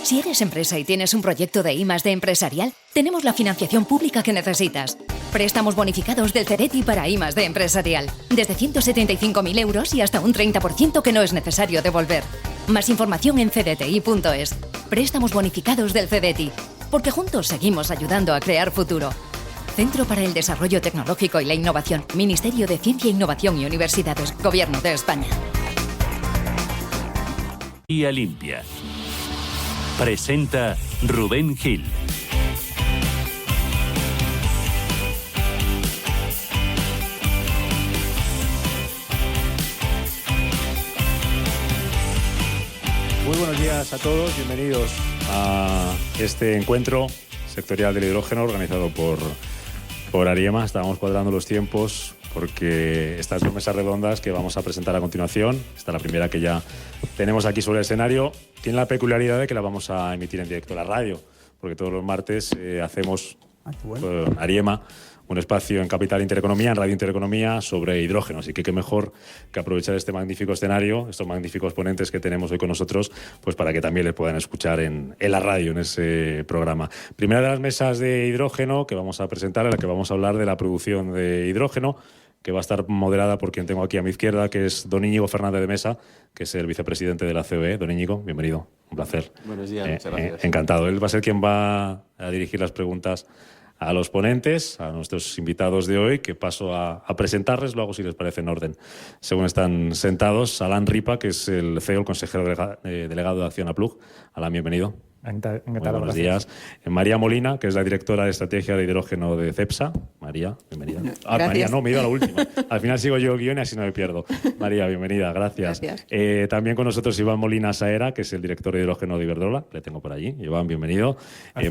Si eres empresa y tienes un proyecto de I+D empresarial, tenemos la financiación pública que necesitas. Préstamos bonificados del CEDETI para I+D empresarial. Desde 175.000 euros y hasta un 30% que no es necesario devolver. Más información en cdti.es. Préstamos bonificados del CEDETI. Porque juntos seguimos ayudando a crear futuro. Centro para el Desarrollo Tecnológico y la Innovación. Ministerio de Ciencia, Innovación y Universidades. Gobierno de España. Vía Limpia. Presenta Rubén Gil. Muy buenos días a todos, bienvenidos a este encuentro sectorial del hidrógeno organizado por Ariema. Estábamos cuadrando los tiempos porque estas dos mesas redondas que vamos a presentar a continuación, esta es la primera que ya tenemos aquí sobre el escenario, tiene la peculiaridad de que la vamos a emitir en directo a la radio, porque todos los martes hacemos Ariema un espacio en Capital Intereconomía, en Radio Intereconomía, sobre hidrógeno. Así que qué mejor que aprovechar este magnífico escenario, estos magníficos ponentes que tenemos hoy con nosotros, pues para que también les puedan escuchar en la radio, en ese programa. Primera de las mesas de hidrógeno que vamos a presentar, en la que vamos a hablar de la producción de hidrógeno, que va a estar moderada por quien tengo aquí a mi izquierda, que es don Íñigo Fernández de Mesa, que es el vicepresidente de la COE. Don Íñigo, bienvenido, un placer. Buenos días, muchas gracias. Encantado. Él va a ser quien va a dirigir las preguntas a los ponentes, a nuestros invitados de hoy, que paso a presentarles, lo hago si les parece en orden. Según están sentados, Alan Ripa, que es el CEO, el consejero delegado de Acciona Plug. Alan, bienvenido. Encantado, buenos días. María Molina, que es la directora de estrategia de hidrógeno de CEPSA. María, bienvenida. María, no, me he ido a la última. Al final sigo yo el guión y así no me pierdo. María, bienvenida, gracias. También con nosotros Iván Molina Saera, que es el director de hidrógeno de Iberdrola. Le tengo por allí. Iván, bienvenido.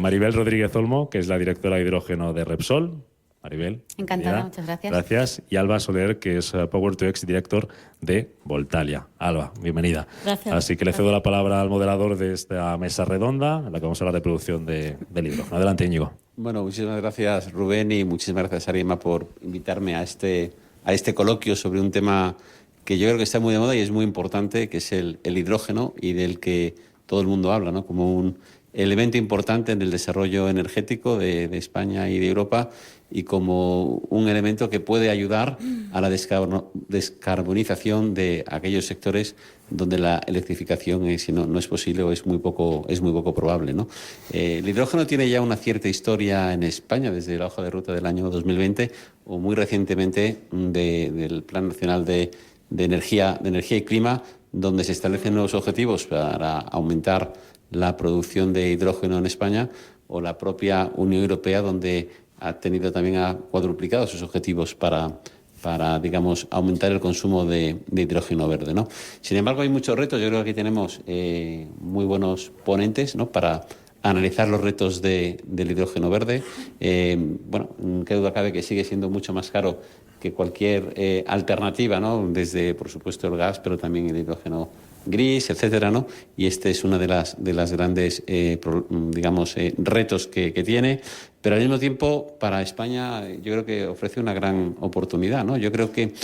Maribel Rodríguez Olmo, que es la directora de hidrógeno de Repsol. Maribel. Encantada, muchas gracias. Gracias. Y Alba Soler, que es Power2X Director de Voltalia. Alba, bienvenida. Gracias. Así que le cedo la palabra al moderador de esta mesa redonda, en la que vamos a hablar de producción del hidrógeno. Adelante, Íñigo. Bueno, muchísimas gracias, Rubén, y muchísimas gracias, Ariema, por invitarme a este coloquio sobre un tema que yo creo que está muy de moda y es muy importante, que es el hidrógeno, y del que todo el mundo habla, ¿no?, como un elemento importante en el desarrollo energético de España y de Europa, y como un elemento que puede ayudar a la descarbonización de aquellos sectores donde la electrificación no es posible o es muy poco probable, ¿no? El hidrógeno tiene ya una cierta historia en España desde la hoja de ruta del año 2020 o muy recientemente del Plan Nacional de Energía y Clima, donde se establecen nuevos objetivos para aumentar la producción de hidrógeno en España, o la propia Unión Europea, donde ha cuadruplicado sus objetivos para digamos, aumentar el consumo de hidrógeno verde, ¿no? Sin embargo, hay muchos retos. Yo creo que aquí tenemos muy buenos ponentes, ¿no?, para analizar los retos del hidrógeno verde. Qué duda cabe que sigue siendo mucho más caro que cualquier alternativa, ¿no?, desde, por supuesto, el gas, pero también el hidrógeno gris, etcétera, ¿no? Y este es una de las grandes, retos que tiene. Pero al mismo tiempo, para España, yo creo que ofrece una gran oportunidad, ¿no? Yo creo que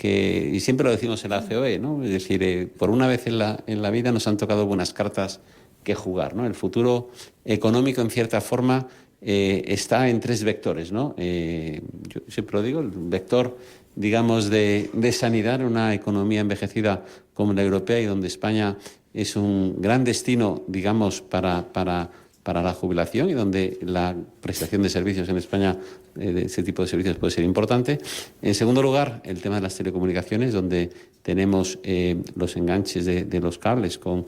y siempre lo decimos en la COE, ¿no? Es decir, por una vez en la vida nos han tocado buenas cartas que jugar, ¿no? El futuro económico, en cierta forma, está en tres vectores, ¿no? Yo siempre lo digo, el vector, digamos, de sanidad, una economía envejecida como la europea, y donde España es un gran destino, digamos, para la jubilación, y donde la prestación de servicios en España, de ese tipo de servicios, puede ser importante. En segundo lugar, el tema de las telecomunicaciones, donde tenemos los enganches de los cables con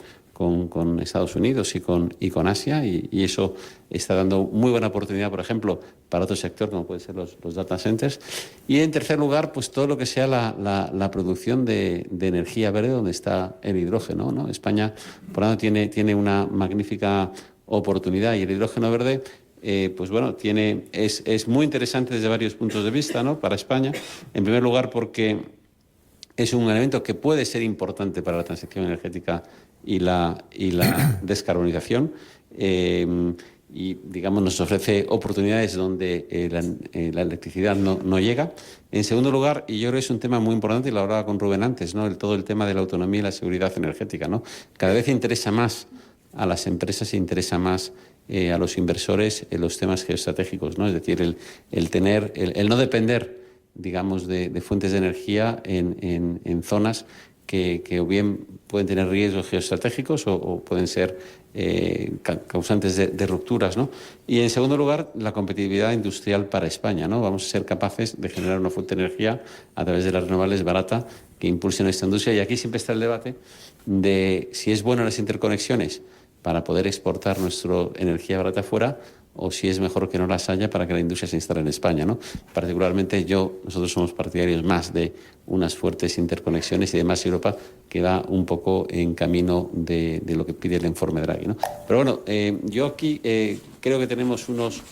Estados Unidos y con Asia, y eso está dando muy buena oportunidad, por ejemplo, para otro sector como pueden ser los data centers. Y en tercer lugar, pues todo lo que sea la producción de energía verde, donde está el hidrógeno, ¿no? España, por lo tanto, tiene una magnífica oportunidad, y el hidrógeno verde es muy interesante desde varios puntos de vista, ¿no?, para España. En primer lugar, porque es un elemento que puede ser importante para la transición energética y la descarbonización, y digamos nos ofrece oportunidades donde la electricidad no llega. En segundo lugar, y yo creo que es un tema muy importante, y lo hablaba con Rubén antes, ¿no?, todo el tema de la autonomía y la seguridad energética, ¿no? Cada vez interesa más a las empresas e interesa más a los inversores en los temas geoestratégicos, ¿no? Es decir, el no depender, digamos, de fuentes de energía en zonas que o bien pueden tener riesgos geoestratégicos o pueden ser causantes de rupturas, ¿no? Y en segundo lugar, la competitividad industrial para España, ¿no? Vamos a ser capaces de generar una fuente de energía a través de las renovables barata que impulse nuestra industria. Y aquí siempre está el debate de si es bueno las interconexiones para poder exportar nuestra energía barata fuera, o si es mejor que no las haya para que la industria se instale en España, ¿no? Particularmente nosotros somos partidarios más de unas fuertes interconexiones y de más Europa, que va un poco en camino de lo que pide el informe Draghi, ¿no? Pero bueno, yo aquí creo que tenemos unos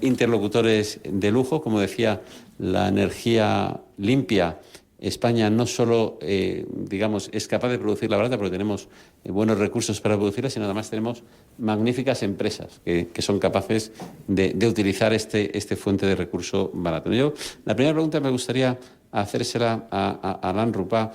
interlocutores de lujo. Como decía, la energía limpia, España no solo, digamos, es capaz de producir la barata, porque tenemos buenos recursos para producirla, sino además tenemos magníficas empresas que son capaces de utilizar este fuente de recurso barato. La primera pregunta me gustaría hacérsela a Alain Rupert,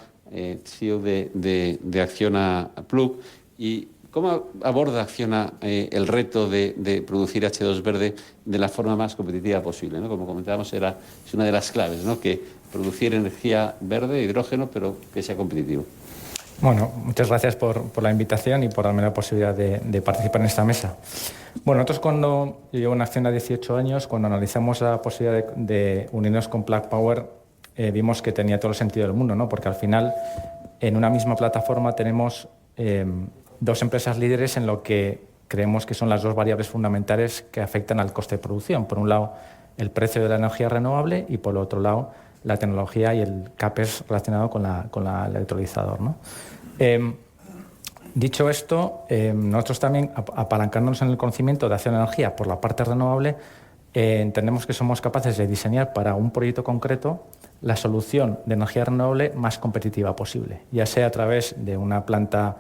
CEO de Acciona Plug. Y ¿cómo aborda Acciona el reto de producir H2 verde de la forma más competitiva posible, ¿no? Como comentábamos, es una de las claves, ¿no? Que producir energía verde, hidrógeno, pero que sea competitivo. Bueno, muchas gracias por la invitación y por darme la posibilidad de participar en esta mesa. Bueno, nosotros yo llevo en Acciona 18 años, cuando analizamos la posibilidad de unirnos con Plug Power, vimos que tenía todo el sentido del mundo, ¿no? Porque al final, en una misma plataforma tenemos dos empresas líderes en lo que creemos que son las dos variables fundamentales que afectan al coste de producción. Por un lado, el precio de la energía renovable y, por otro lado, la tecnología y el CAPEX relacionado con el electrolizador, ¿no? Dicho esto, nosotros también, apalancándonos en el conocimiento de Acciona Energía por la parte renovable, entendemos que somos capaces de diseñar para un proyecto concreto la solución de energía renovable más competitiva posible, ya sea a través de una planta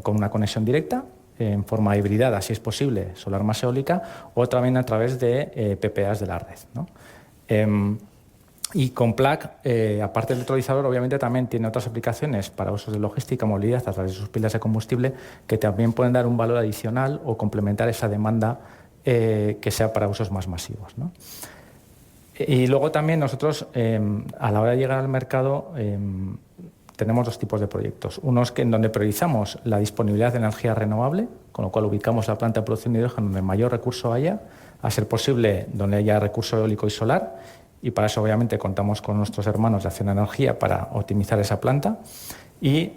con una conexión directa, en forma hibridada, si es posible, solar más eólica, o también a través de PPAs de la red, ¿no? Y con Plug, aparte del electrolizador, obviamente también tiene otras aplicaciones para usos de logística, movilidad, a través de sus pilas de combustible, que también pueden dar un valor adicional o complementar esa demanda que sea para usos más masivos, ¿no? Y luego también nosotros, a la hora de llegar al mercado, tenemos dos tipos de proyectos. Unos en donde priorizamos la disponibilidad de energía renovable, con lo cual ubicamos la planta de producción de hidrógeno donde mayor recurso haya, a ser posible donde haya recurso eólico y solar, y para eso obviamente contamos con nuestros hermanos de Acciona Energía para optimizar esa planta. Y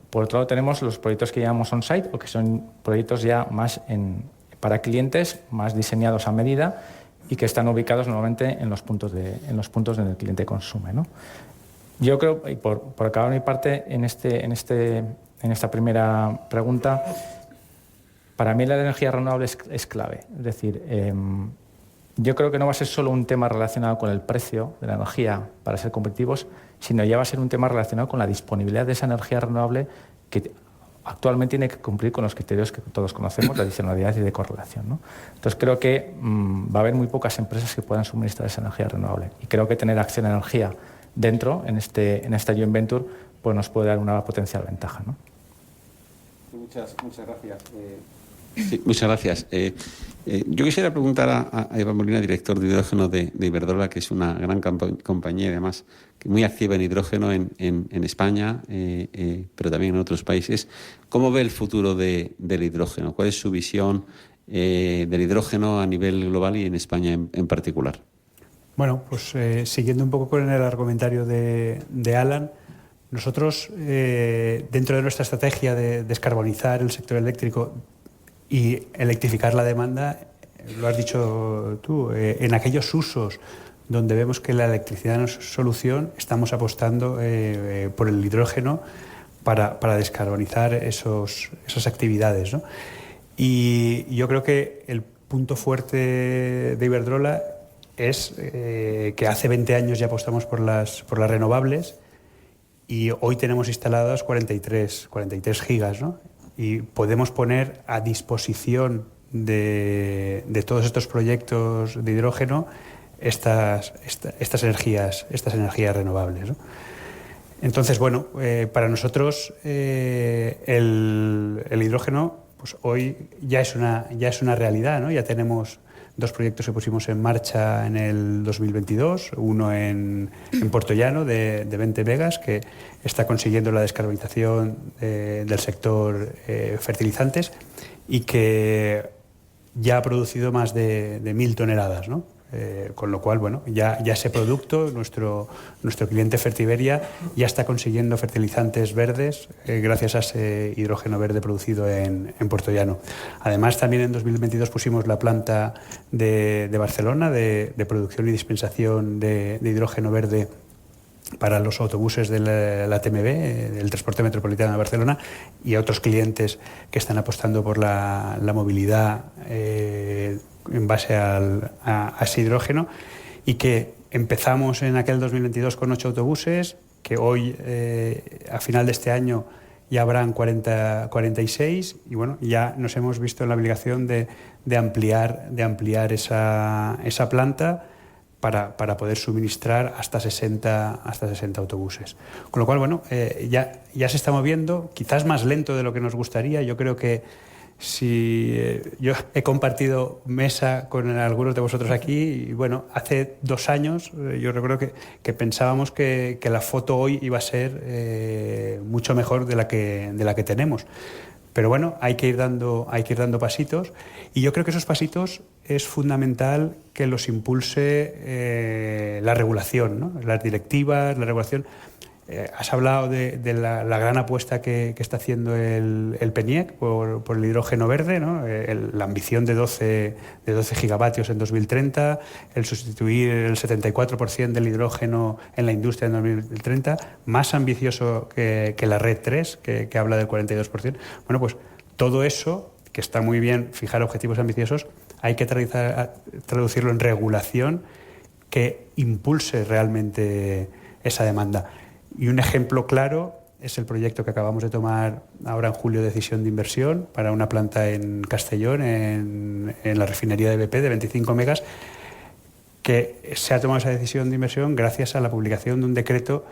por otro lado tenemos los proyectos que llamamos on-site, o que son proyectos ya más para clientes, más diseñados a medida y que están ubicados normalmente en los puntos donde el cliente consume, ¿no? Yo creo, y por acabar mi parte en esta primera pregunta, para mí la energía renovable es clave. Es decir, yo creo que no va a ser solo un tema relacionado con el precio de la energía para ser competitivos, sino ya va a ser un tema relacionado con la disponibilidad de esa energía renovable que actualmente tiene que cumplir con los criterios que todos conocemos, de adicionalidad y de correlación, ¿no? Entonces creo que va a haber muy pocas empresas que puedan suministrar esa energía renovable. Y creo que tener Acciona Energía dentro, en esta joint venture, pues nos puede dar una potencial ventaja, ¿no? Muchas gracias. Sí, muchas gracias. Yo quisiera preguntar a Eva Molina, director de hidrógeno de Iberdrola, que es una gran compañía, además, muy activa en hidrógeno en España, pero también en otros países. ¿Cómo ve el futuro del hidrógeno? ¿Cuál es su visión del hidrógeno a nivel global y en España en particular? Bueno, pues siguiendo un poco con el argumentario de Alan, nosotros, dentro de nuestra estrategia de descarbonizar el sector eléctrico y electrificar la demanda, lo has dicho tú, en aquellos usos donde vemos que la electricidad no es solución, estamos apostando por el hidrógeno para descarbonizar esas actividades, ¿no? Y yo creo que el punto fuerte de Iberdrola es que hace 20 años ya apostamos por las renovables y hoy tenemos instaladas 43 gigas, ¿no? Y podemos poner a disposición de todos estos proyectos de hidrógeno estas energías renovables, ¿no? Entonces, bueno, para nosotros el el hidrógeno, pues hoy ya es una realidad, ¿no? Ya tenemos 2 proyectos que pusimos en marcha en el 2022, uno en Puertollano de 20 megas, que está consiguiendo la descarbonización del sector fertilizantes y que ya ha producido más de 1.000 toneladas, ¿no? Con lo cual, bueno, ya ese producto, nuestro cliente Fertiberia ya está consiguiendo fertilizantes verdes gracias a ese hidrógeno verde producido en Puertollano. Además, también en 2022 pusimos la planta de Barcelona de producción y dispensación de hidrógeno verde para los autobuses de la TMB, del Transporte Metropolitano de Barcelona, y a otros clientes que están apostando por la movilidad en base a ese hidrógeno, y que empezamos en aquel 2022 con 8 autobuses, que hoy, a final de este año, ya habrán 46, y bueno, ya nos hemos visto en la obligación de ampliar esa planta para poder suministrar hasta 60 autobuses. Con lo cual, bueno, ya se está moviendo, quizás más lento de lo que nos gustaría. Yo creo que yo he compartido mesa con algunos de vosotros aquí y, bueno, hace 2 años yo recuerdo que pensábamos que la foto hoy iba a ser mucho mejor de la que tenemos. Pero bueno, hay que ir dando pasitos, y yo creo que esos pasitos es fundamental que los impulse la regulación, ¿no? Las directivas, la regulación. Has hablado de la gran apuesta que está haciendo el PNIEC por el hidrógeno verde, ¿no? La ambición de 12 gigavatios en 2030, el sustituir el 74% del hidrógeno en la industria en 2030, más ambicioso que la Red 3, que habla del 42%. Bueno, pues todo eso, que está muy bien fijar objetivos ambiciosos, hay que traducirlo en regulación que impulse realmente esa demanda. Y un ejemplo claro es el proyecto que acabamos de tomar ahora en julio, decisión de inversión para una planta en Castellón, en la refinería de BP de 25 megas, que se ha tomado esa decisión de inversión gracias a la publicación de un decreto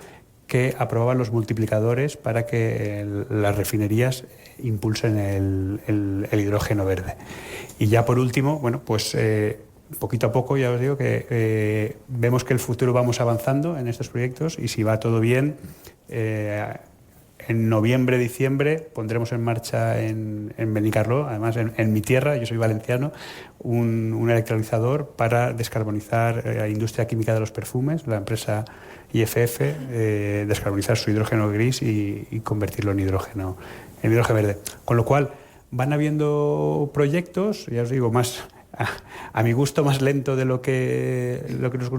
que aprobaba los multiplicadores para que las refinerías impulsen el hidrógeno verde. Y ya por último, bueno, pues poquito a poco, ya os digo que vemos que el futuro vamos avanzando en estos proyectos, y si va todo bien, en noviembre, diciembre pondremos en marcha en Benicarló, además en mi tierra, yo soy valenciano, un electrolizador para descarbonizar la industria química de los perfumes, la empresa IFF, descarbonizar su hidrógeno gris y convertirlo en hidrógeno verde. Con lo cual van habiendo proyectos, ya os digo, más a mi gusto más lento de lo que nos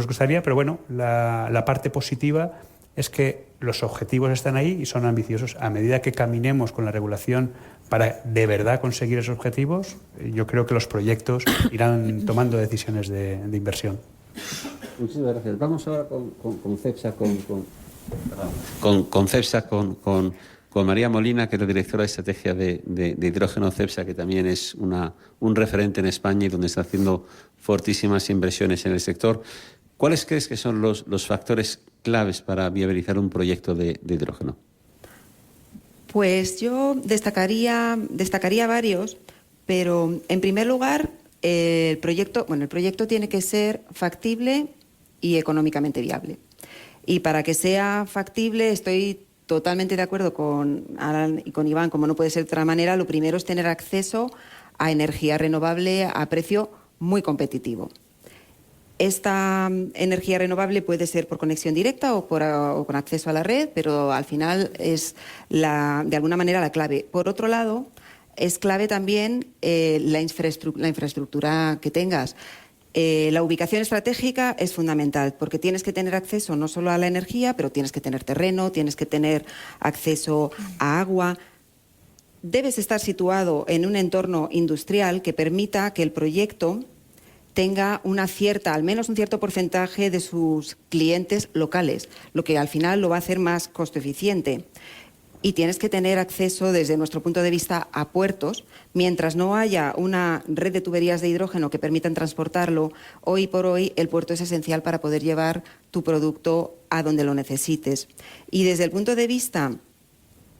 gustaría, pero bueno, la parte positiva es que los objetivos están ahí y son ambiciosos. A medida que caminemos con la regulación para de verdad conseguir esos objetivos, yo creo que los proyectos irán tomando decisiones de inversión. Muchísimas gracias. Vamos ahora con CEPSA, con CEPSA, con María Molina, que es la directora de estrategia de hidrógeno CEPSA, que también es un referente en España y donde está haciendo fortísimas inversiones en el sector. ¿Cuáles crees que son los factores claves para viabilizar un proyecto de hidrógeno? Pues yo destacaría varios, pero en primer lugar el proyecto tiene que ser factible y económicamente viable. Y para que sea factible, estoy totalmente de acuerdo con Alan y con Iván, como no puede ser de otra manera. Lo primero es tener acceso a energía renovable a precio muy competitivo. Esta energía renovable puede ser por conexión directa o con acceso a la red, pero al final es de alguna manera la clave. Por otro lado, es clave también la infraestructura que tengas. La ubicación estratégica es fundamental porque tienes que tener acceso no solo a la energía, pero tienes que tener terreno, tienes que tener acceso a agua. Debes estar situado en un entorno industrial que permita que el proyecto tenga al menos un cierto porcentaje de sus clientes locales, lo que al final lo va a hacer más costo eficiente. Y tienes que tener acceso, desde nuestro punto de vista, a puertos. Mientras no haya una red de tuberías de hidrógeno que permitan transportarlo, hoy por hoy el puerto es esencial para poder llevar tu producto a donde lo necesites. Y desde el punto de vista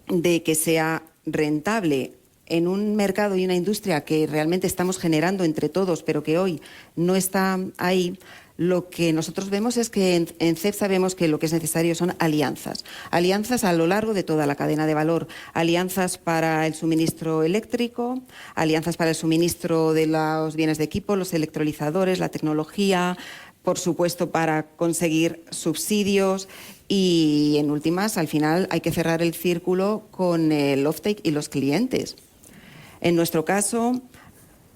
de que sea rentable en un mercado y una industria que realmente estamos generando entre todos, pero que hoy no está ahí, lo que nosotros vemos es que en CEF sabemos que lo que es necesario son alianzas. Alianzas a lo largo de toda la cadena de valor. Alianzas para el suministro eléctrico, alianzas para el suministro de los bienes de equipo, los electrolizadores, la tecnología, por supuesto para conseguir subsidios y, en últimas, al final hay que cerrar el círculo con el offtake y los clientes. En nuestro caso,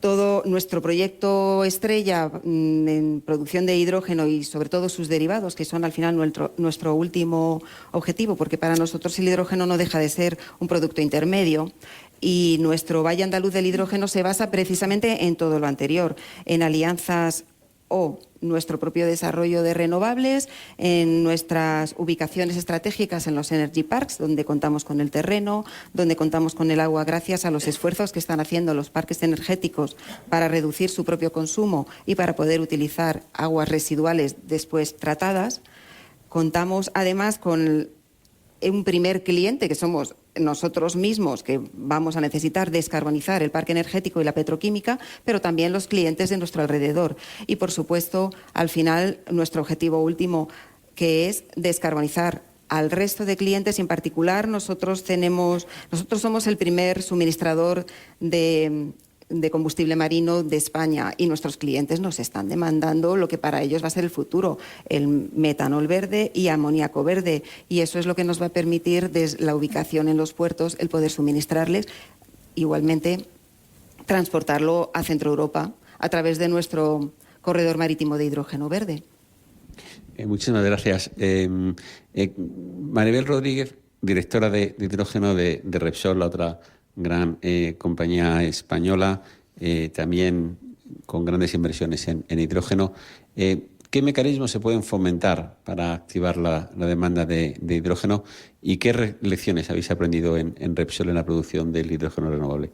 todo nuestro proyecto estrella en producción de hidrógeno y sobre todo sus derivados, que son al final nuestro último objetivo, porque para nosotros el hidrógeno no deja de ser un producto intermedio, y nuestro Valle Andaluz del Hidrógeno se basa precisamente en todo lo anterior, en alianzas o nuestro propio desarrollo de renovables, en nuestras ubicaciones estratégicas en los Energy Parks, donde contamos con el terreno, donde contamos con el agua gracias a los esfuerzos que están haciendo los parques energéticos para reducir su propio consumo y para poder utilizar aguas residuales después tratadas. Contamos además con un primer cliente, que somos nosotros mismos, que vamos a necesitar descarbonizar el parque energético y la petroquímica, pero también los clientes de nuestro alrededor. Y, por supuesto, al final, nuestro objetivo último, que es descarbonizar al resto de clientes. En particular, nosotros somos el primer suministrador de combustible marino de España, y nuestros clientes nos están demandando lo que para ellos va a ser el futuro, el metanol verde y amoníaco verde, y eso es lo que nos va a permitir, desde la ubicación en los puertos, el poder suministrarles, igualmente transportarlo a Centro Europa a través de nuestro corredor marítimo de hidrógeno verde. Muchísimas gracias. Maribel Rodríguez, directora de hidrógeno de Repsol, la otra gran compañía española, también con grandes inversiones en hidrógeno. ¿Qué mecanismos se pueden fomentar para activar la demanda de hidrógeno y qué lecciones habéis aprendido en Repsol en la producción del hidrógeno renovable?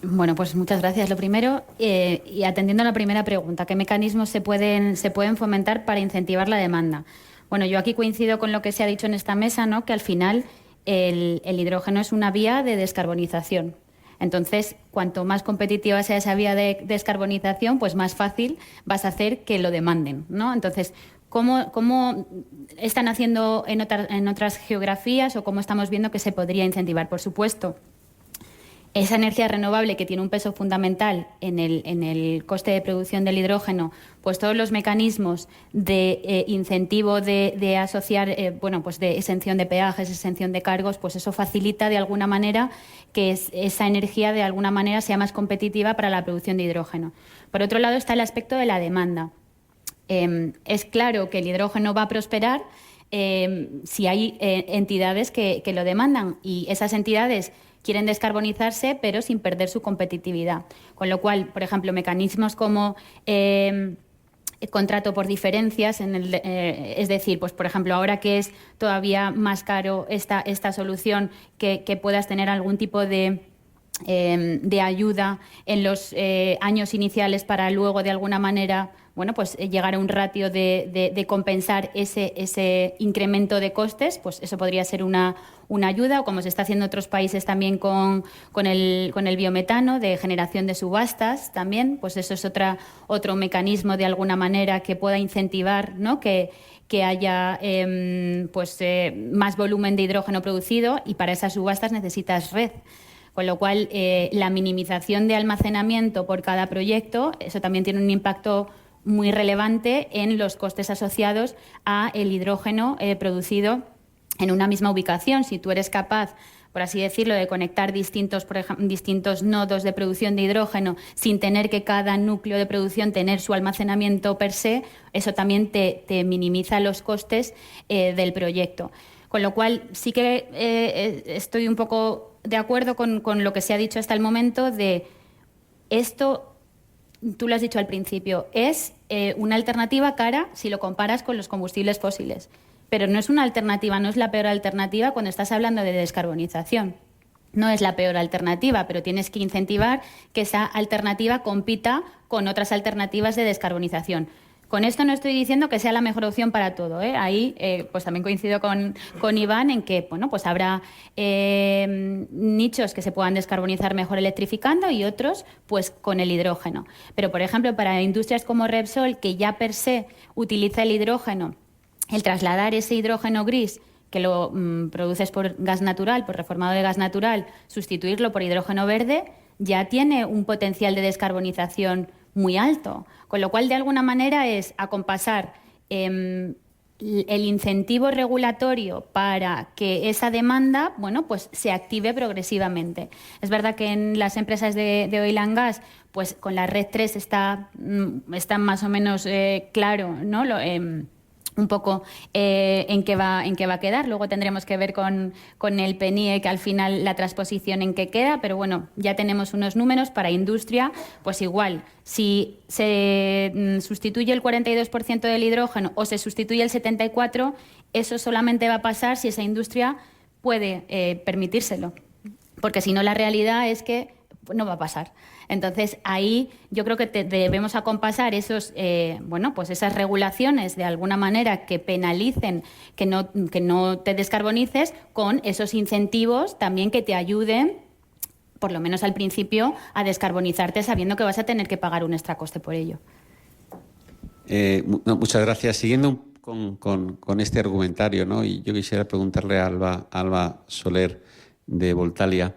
Bueno, pues muchas gracias. Lo primero, y atendiendo a la primera pregunta, ¿qué mecanismos se pueden fomentar para incentivar la demanda? Bueno, yo aquí coincido con lo que se ha dicho en esta mesa, ¿no? Que al final el hidrógeno es una vía de descarbonización. Entonces, cuanto más competitiva sea esa vía de descarbonización, pues más fácil vas a hacer que lo demanden, ¿no? Entonces, ¿cómo están haciendo en otras geografías o cómo estamos viendo que se podría incentivar? Por supuesto, esa energía renovable que tiene un peso fundamental en el coste de producción del hidrógeno, pues todos los mecanismos de incentivo de asociar, pues de exención de peajes, exención de cargos, pues eso facilita de alguna manera que esa energía de alguna manera sea más competitiva para la producción de hidrógeno. Por otro lado está el aspecto de la demanda. Es claro que el hidrógeno va a prosperar si hay entidades que lo demandan, y esas entidades quieren descarbonizarse pero sin perder su competitividad. Con lo cual, por ejemplo, mecanismos como contrato por diferencias, es decir, pues por ejemplo, ahora que es todavía más caro esta solución, que puedas tener algún tipo de ayuda en los años iniciales para luego, de alguna manera, pues llegar a un ratio de compensar ese incremento de costes, pues eso podría ser una ayuda, o como se está haciendo en otros países también con el biometano, de generación de subastas también, pues eso es otro mecanismo de alguna manera que pueda incentivar, ¿no? que haya más volumen de hidrógeno producido, y para esas subastas necesitas red. Con lo cual, la minimización de almacenamiento por cada proyecto, eso también tiene un impacto muy relevante en los costes asociados a el hidrógeno producido en una misma ubicación. Si tú eres capaz, por así decirlo, de conectar distintos nodos de producción de hidrógeno sin tener que cada núcleo de producción tener su almacenamiento per se, eso también te minimiza los costes del proyecto. Con lo cual, sí que estoy un poco de acuerdo con lo que se ha dicho hasta el momento de esto. Tú lo has dicho al principio, es una alternativa cara si lo comparas con los combustibles fósiles, pero no es una alternativa, no es la peor alternativa cuando estás hablando de descarbonización. No es la peor alternativa, pero tienes que incentivar que esa alternativa compita con otras alternativas de descarbonización. Con esto no estoy diciendo que sea la mejor opción para todo, ¿eh? Ahí pues también coincido con Iván en que bueno, pues habrá nichos que se puedan descarbonizar mejor electrificando y otros pues con el hidrógeno. Pero, por ejemplo, para industrias como Repsol, que ya per se utiliza el hidrógeno, el trasladar ese hidrógeno gris que lo produces por gas natural, por reformado de gas natural, sustituirlo por hidrógeno verde, ya tiene un potencial de descarbonización muy alto. Con lo cual, de alguna manera, es acompasar el incentivo regulatorio para que esa demanda, bueno, pues se active progresivamente. Es verdad que en las empresas de oil and gas, pues con la Red 3 está más o menos claro, ¿no? Un poco en qué va a quedar. Luego tendremos que ver con el PNIE, que al final la transposición en qué queda, pero bueno, ya tenemos unos números. Para industria, pues igual, si se sustituye el 42% del hidrógeno o se sustituye el 74%, eso solamente va a pasar si esa industria puede permitírselo, porque si no, la realidad es que no va a pasar. Entonces, ahí yo creo que debemos acompasar pues esas regulaciones de alguna manera que penalicen que no te descarbonices, con esos incentivos también que te ayuden, por lo menos al principio, a descarbonizarte sabiendo que vas a tener que pagar un extra coste por ello. Muchas gracias. Siguiendo con este argumentario, ¿no? Y yo quisiera preguntarle a Alba Soler de Voltalia,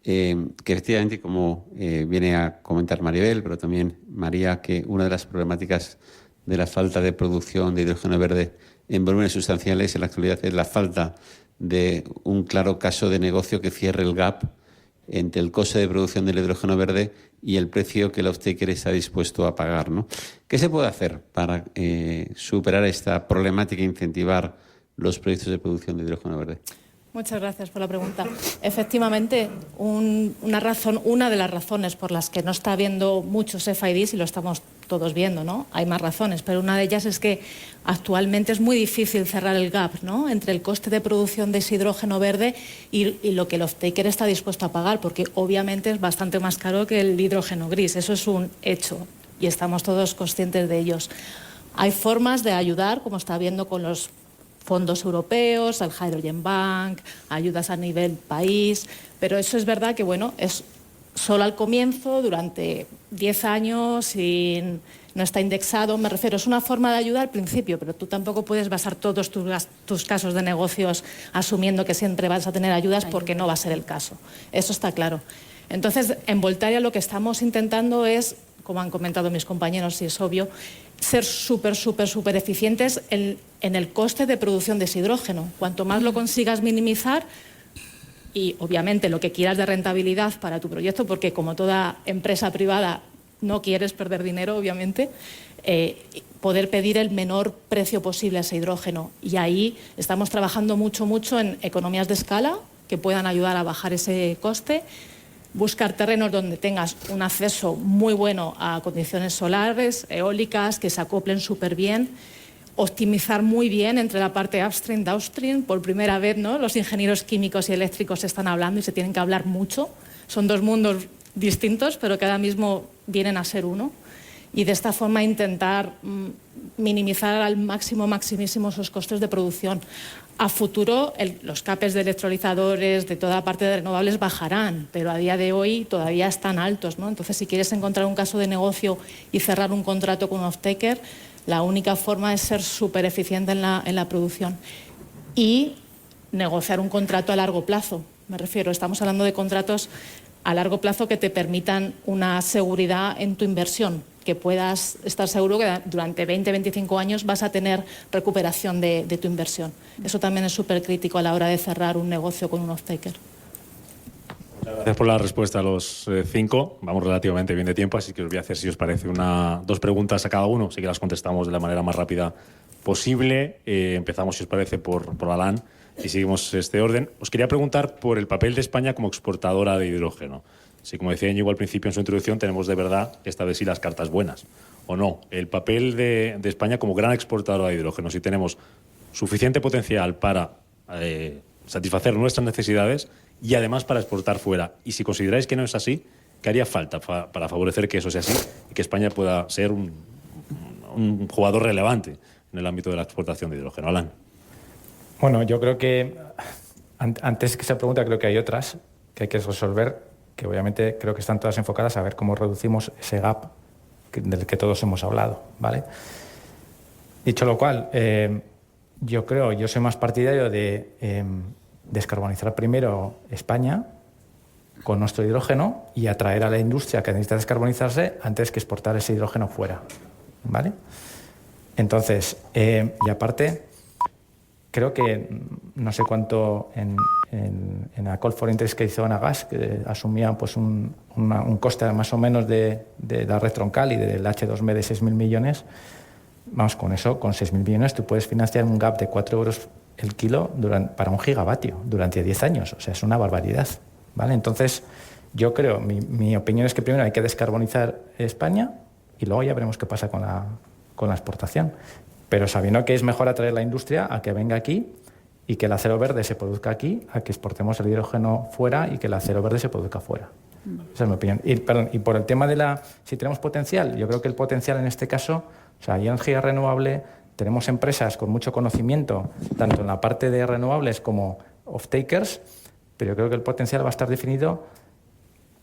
que efectivamente, como viene a comentar Maribel, pero también María, que una de las problemáticas de la falta de producción de hidrógeno verde en volúmenes sustanciales en la actualidad es la falta de un claro caso de negocio que cierre el gap entre el coste de producción del hidrógeno verde y el precio que el off-taker está dispuesto a pagar, ¿no? ¿Qué se puede hacer para superar esta problemática e incentivar los proyectos de producción de hidrógeno verde? Muchas gracias por la pregunta. Efectivamente, una de las razones por las que no está habiendo muchos FIDs, y lo estamos todos viendo, ¿no? Hay más razones, pero una de ellas es que actualmente es muy difícil cerrar el gap, ¿no?, entre el coste de producción de ese hidrógeno verde y lo que el off-taker está dispuesto a pagar, porque obviamente es bastante más caro que el hidrógeno gris. Eso es un hecho y estamos todos conscientes de ellos. Hay formas de ayudar, como está viendo con los fondos europeos, el Hydrogen Bank, ayudas a nivel país, pero eso es verdad que, bueno, es solo al comienzo, durante 10 años, y no está indexado. Me refiero, es una forma de ayuda al principio, pero tú tampoco puedes basar todos tus casos de negocios asumiendo que siempre vas a tener ayudas, porque no va a ser el caso. Eso está claro. Entonces, en Voltalia lo que estamos intentando es, como han comentado mis compañeros, y es obvio, ser súper eficientes en el coste de producción de ese hidrógeno. Cuanto más lo consigas minimizar, y obviamente lo que quieras de rentabilidad para tu proyecto, porque como toda empresa privada no quieres perder dinero, obviamente, poder pedir el menor precio posible a ese hidrógeno. Y ahí estamos trabajando mucho en economías de escala que puedan ayudar a bajar ese coste. Buscar terrenos donde tengas un acceso muy bueno a condiciones solares, eólicas, que se acoplen súper bien. Optimizar muy bien entre la parte upstream, downstream. Por primera vez, ¿no?, los ingenieros químicos y eléctricos están hablando y se tienen que hablar mucho. Son dos mundos distintos, pero que ahora mismo vienen a ser uno. Y de esta forma intentar minimizar al maximísimo esos costes de producción. A futuro, los capes de electrolizadores de toda parte de renovables bajarán, pero a día de hoy todavía están altos, ¿no? Entonces, si quieres encontrar un caso de negocio y cerrar un contrato con un off-taker, la única forma es ser súper eficiente en la producción y negociar un contrato a largo plazo. Me refiero, estamos hablando de contratos a largo plazo que te permitan una seguridad en tu inversión, que puedas estar seguro que durante 20-25 años vas a tener recuperación de tu inversión. Eso también es súper crítico a la hora de cerrar un negocio con un off-taker. Gracias por la respuesta a los 5. Vamos relativamente bien de tiempo, así que os voy a hacer, si os parece, dos preguntas a cada uno. Así que las contestamos de la manera más rápida posible. Empezamos, si os parece, por Alain y seguimos este orden. Os quería preguntar por el papel de España como exportadora de hidrógeno. Si, como decía Íñigo al principio en su introducción, tenemos de verdad esta vez sí las cartas buenas, o no. El papel de España como gran exportadora de hidrógeno, si tenemos suficiente potencial para satisfacer nuestras necesidades y además para exportar fuera. Y si consideráis que no es así, ¿qué haría falta para favorecer que eso sea así y que España pueda ser un jugador relevante en el ámbito de la exportación de hidrógeno. Alan. Bueno, yo creo que antes que esa pregunta creo que hay otras que hay que resolver, que obviamente creo que están todas enfocadas a ver cómo reducimos ese gap del que todos hemos hablado, ¿vale? Dicho lo cual, yo soy más partidario de descarbonizar primero España con nuestro hidrógeno y atraer a la industria que necesita descarbonizarse antes que exportar ese hidrógeno fuera, ¿vale? Entonces, y aparte, creo que no sé cuánto en la Call for Interest que hizo Anagas, que asumía pues un coste más o menos de la red troncal y del H2M de 6.000 millones. Vamos, con eso, con 6.000 millones, tú puedes financiar un gap de 4 euros el kilo para 1 gigavatio durante 10 años. O sea, es una barbaridad, ¿vale? Entonces, yo creo, mi opinión es que primero hay que descarbonizar España y luego ya veremos qué pasa con la exportación. Pero sabiendo que es mejor atraer la industria a que venga aquí y que el acero verde se produzca aquí, a que exportemos el hidrógeno fuera y que el acero verde se produzca fuera. Esa es mi opinión. Y por el tema de si tenemos potencial, yo creo que el potencial en este caso, o sea, hay energía renovable, tenemos empresas con mucho conocimiento, tanto en la parte de renovables como off-takers, pero yo creo que el potencial va a estar definido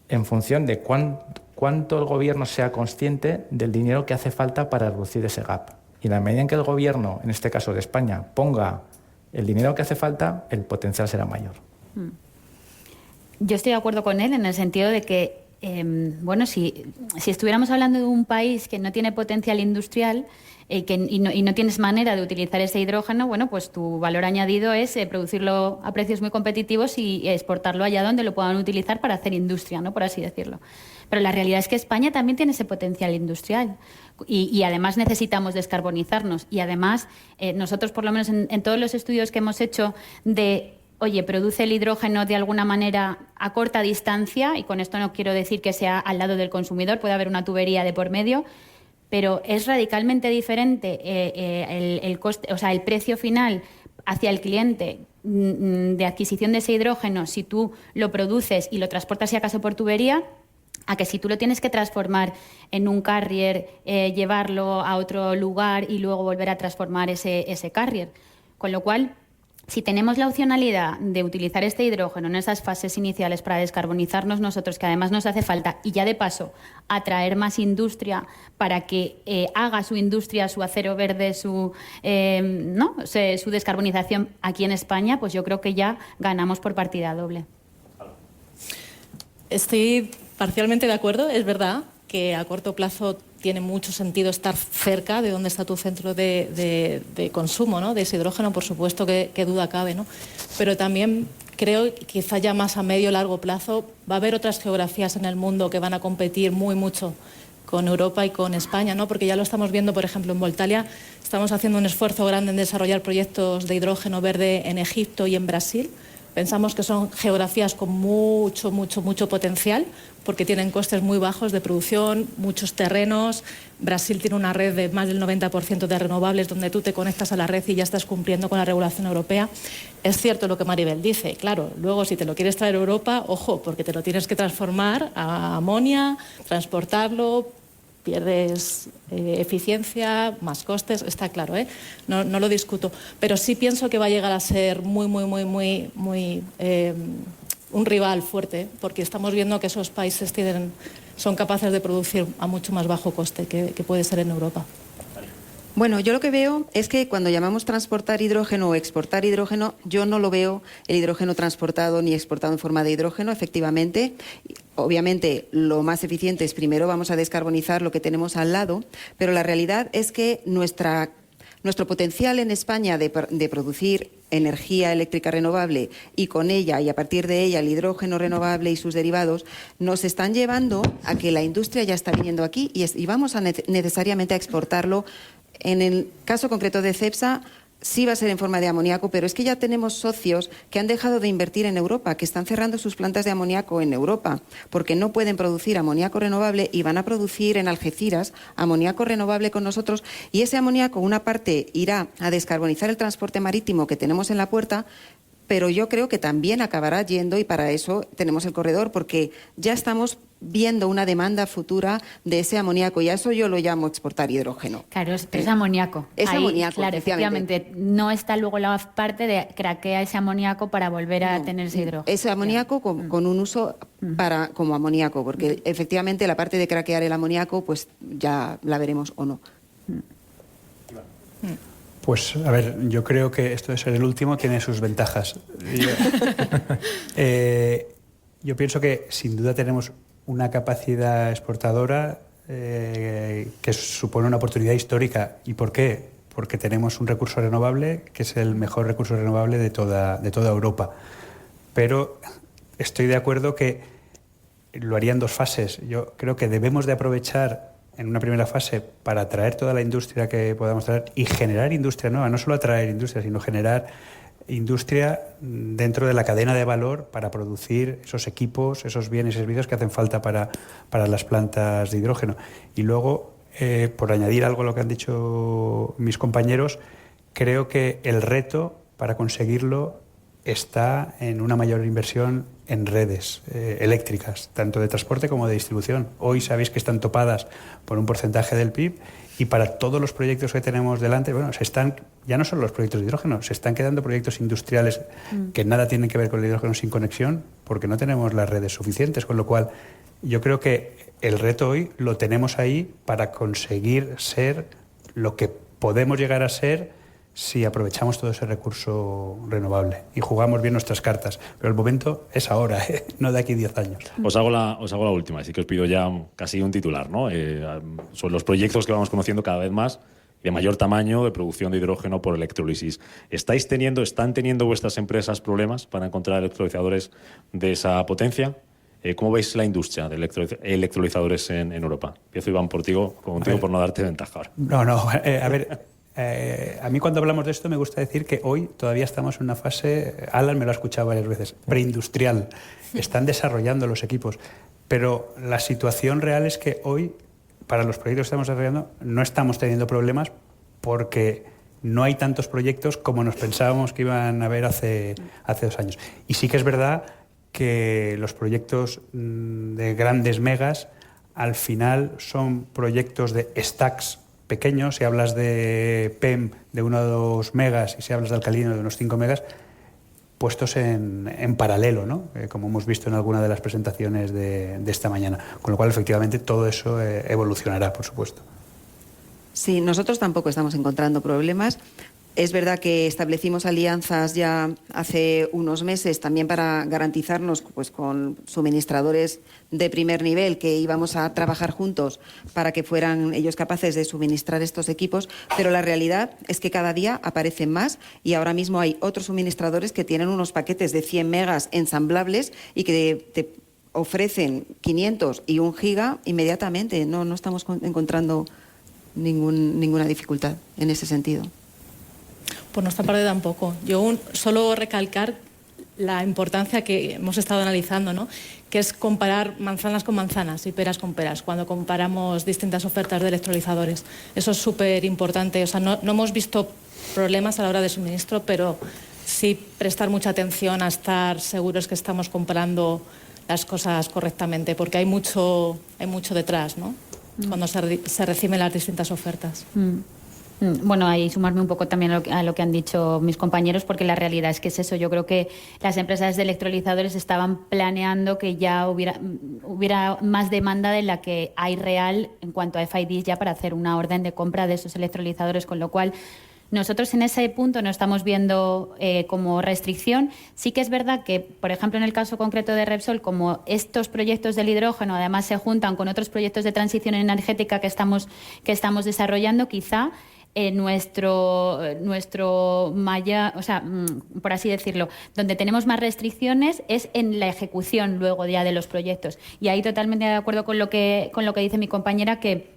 en función de cuánto el gobierno sea consciente del dinero que hace falta para reducir ese gap. Y en la medida en que el gobierno, en este caso de España, ponga el dinero que hace falta, el potencial será mayor. Yo estoy de acuerdo con él en el sentido de que, si estuviéramos hablando de un país que no tiene potencial industrial y no tienes manera de utilizar ese hidrógeno, bueno, pues tu valor añadido es producirlo a precios muy competitivos y exportarlo allá donde lo puedan utilizar para hacer industria, ¿no? Por así decirlo. Pero la realidad es que España también tiene ese potencial industrial y además necesitamos descarbonizarnos. Y además, nosotros, por lo menos en todos los estudios que hemos hecho produce el hidrógeno de alguna manera a corta distancia, y con esto no quiero decir que sea al lado del consumidor, puede haber una tubería de por medio, pero es radicalmente diferente el coste, o sea, el precio final hacia el cliente de adquisición de ese hidrógeno si tú lo produces y lo transportas si acaso por tubería, a que si tú lo tienes que transformar en un carrier, llevarlo a otro lugar y luego volver a transformar ese carrier. Con lo cual, si tenemos la opcionalidad de utilizar este hidrógeno en esas fases iniciales para descarbonizarnos nosotros, que además nos hace falta, y ya de paso atraer más industria para que haga su industria, su acero verde, su descarbonización aquí en España, pues yo creo que ya ganamos por partida doble. Estoy parcialmente de acuerdo. Es verdad que a corto plazo tiene mucho sentido estar cerca de donde está tu centro de consumo, ¿no? De ese hidrógeno, por supuesto que duda cabe, ¿no? Pero también creo que quizá ya más a medio o largo plazo va a haber otras geografías en el mundo que van a competir mucho con Europa y con España, ¿no? Porque ya lo estamos viendo, por ejemplo, en Voltalia estamos haciendo un esfuerzo grande en desarrollar proyectos de hidrógeno verde en Egipto y en Brasil. Pensamos que son geografías con mucho potencial porque tienen costes muy bajos de producción, muchos terrenos. Brasil tiene una red de más del 90% de renovables donde tú te conectas a la red y ya estás cumpliendo con la regulación europea. Es cierto lo que Maribel dice, claro, luego si te lo quieres traer a Europa, ojo, porque te lo tienes que transformar a amonia, transportarlo, pierdes eficiencia, más costes, está claro, no lo discuto. Pero sí pienso que va a llegar a ser muy un rival fuerte, porque estamos viendo que esos países son capaces de producir a mucho más bajo coste que puede ser en Europa. Bueno, yo lo que veo es que cuando llamamos transportar hidrógeno o exportar hidrógeno, yo no lo veo el hidrógeno transportado ni exportado en forma de hidrógeno, efectivamente. Obviamente, lo más eficiente es primero vamos a descarbonizar lo que tenemos al lado, pero la realidad es que nuestro potencial en España de producir energía eléctrica renovable y con ella y a partir de ella el hidrógeno renovable y sus derivados nos están llevando a que la industria ya está viniendo aquí y vamos a necesariamente a exportarlo. En el caso concreto de Cepsa, sí va a ser en forma de amoníaco, pero es que ya tenemos socios que han dejado de invertir en Europa, que están cerrando sus plantas de amoníaco en Europa, porque no pueden producir amoníaco renovable y van a producir en Algeciras amoníaco renovable con nosotros, y ese amoníaco, una parte irá a descarbonizar el transporte marítimo que tenemos en la puerta, pero yo creo que también acabará yendo, y para eso tenemos el corredor, porque ya estamos viendo una demanda futura de ese amoníaco, y a eso yo lo llamo exportar hidrógeno. Claro, es amoníaco. Es ahí, amoníaco, claro, efectivamente. No está luego la parte de craquea ese amoníaco para volver a tener ese hidrógeno. Ese amoníaco con un uso como amoníaco, porque efectivamente la parte de craquear el amoníaco, pues ya la veremos o no. Pues, a ver, yo creo que esto de ser el último tiene sus ventajas. Yo pienso que sin duda tenemos una capacidad exportadora que supone una oportunidad histórica. ¿Y por qué? Porque tenemos un recurso renovable que es el mejor recurso renovable de toda Europa. Pero estoy de acuerdo que lo haría en dos fases. Yo creo que debemos de aprovechar en una primera fase para atraer toda la industria que podamos traer y generar industria nueva, no solo atraer industria, sino generar industria dentro de la cadena de valor para producir esos equipos, esos bienes y servicios que hacen falta para las plantas de hidrógeno. Y luego, por añadir algo a lo que han dicho mis compañeros, creo que el reto para conseguirlo está en una mayor inversión en redes eléctricas, tanto de transporte como de distribución. Hoy sabéis que están topadas por un porcentaje del PIB, y para todos los proyectos que tenemos delante, bueno, ya no son los proyectos de hidrógeno, se están quedando proyectos industriales que nada tienen que ver con el hidrógeno sin conexión, porque no tenemos las redes suficientes, con lo cual yo creo que el reto hoy lo tenemos ahí para conseguir ser lo que podemos llegar a ser si aprovechamos todo ese recurso renovable y jugamos bien nuestras cartas. Pero el momento es ahora, no de aquí 10 años. Os hago la última, así que os pido ya casi un titular, ¿no? Son los proyectos que vamos conociendo cada vez más, de mayor tamaño, de producción de hidrógeno por electrólisis. ¿Están teniendo vuestras empresas problemas para encontrar electrolizadores de esa potencia? ¿Cómo veis la industria de electrolizadores en Europa? Empiezo, Iván, contigo por no darte ventaja ahora. No, a ver... a mí cuando hablamos de esto me gusta decir que hoy todavía estamos en una fase, Alan me lo ha escuchado varias veces, preindustrial. Están desarrollando los equipos, pero la situación real es que hoy, para los proyectos que estamos desarrollando, no estamos teniendo problemas porque no hay tantos proyectos como nos pensábamos que iban a haber hace 2 años. Y sí que es verdad que los proyectos de grandes megas al final son proyectos de stacks pequeños. Si hablas de PEM de 1 o 2 megas y si hablas de alcalino de unos 5 megas, puestos en paralelo, ¿no? Como hemos visto en alguna de las presentaciones de esta mañana. Con lo cual, efectivamente, todo eso evolucionará, por supuesto. Sí, nosotros tampoco estamos encontrando problemas. Es verdad que establecimos alianzas ya hace unos meses también para garantizarnos pues, con suministradores de primer nivel que íbamos a trabajar juntos para que fueran ellos capaces de suministrar estos equipos, pero la realidad es que cada día aparecen más y ahora mismo hay otros suministradores que tienen unos paquetes de 100 megas ensamblables y que te ofrecen 500 y 1 giga inmediatamente. No estamos encontrando ninguna dificultad en ese sentido. Por nuestra parte tampoco. Yo solo recalcar la importancia que hemos estado analizando, ¿no? Que es comparar manzanas con manzanas y peras con peras cuando comparamos distintas ofertas de electrolizadores. Eso es súper importante. O sea, no hemos visto problemas a la hora de suministro, pero sí prestar mucha atención a estar seguros que estamos comparando las cosas correctamente, porque hay mucho detrás, ¿no? Cuando se reciben las distintas ofertas. Bueno, ahí sumarme un poco también a lo que han dicho mis compañeros, porque la realidad es que es eso. Yo creo que las empresas de electrolizadores estaban planeando que ya hubiera más demanda de la que hay real en cuanto a FIDs ya para hacer una orden de compra de esos electrolizadores, con lo cual nosotros en ese punto no estamos viendo como restricción. Sí que es verdad que, por ejemplo, en el caso concreto de Repsol, como estos proyectos del hidrógeno además se juntan con otros proyectos de transición energética que estamos desarrollando, quizá nuestro malla, o sea, por así decirlo, donde tenemos más restricciones es en la ejecución luego ya de los proyectos. Y ahí totalmente de acuerdo con lo que dice mi compañera, que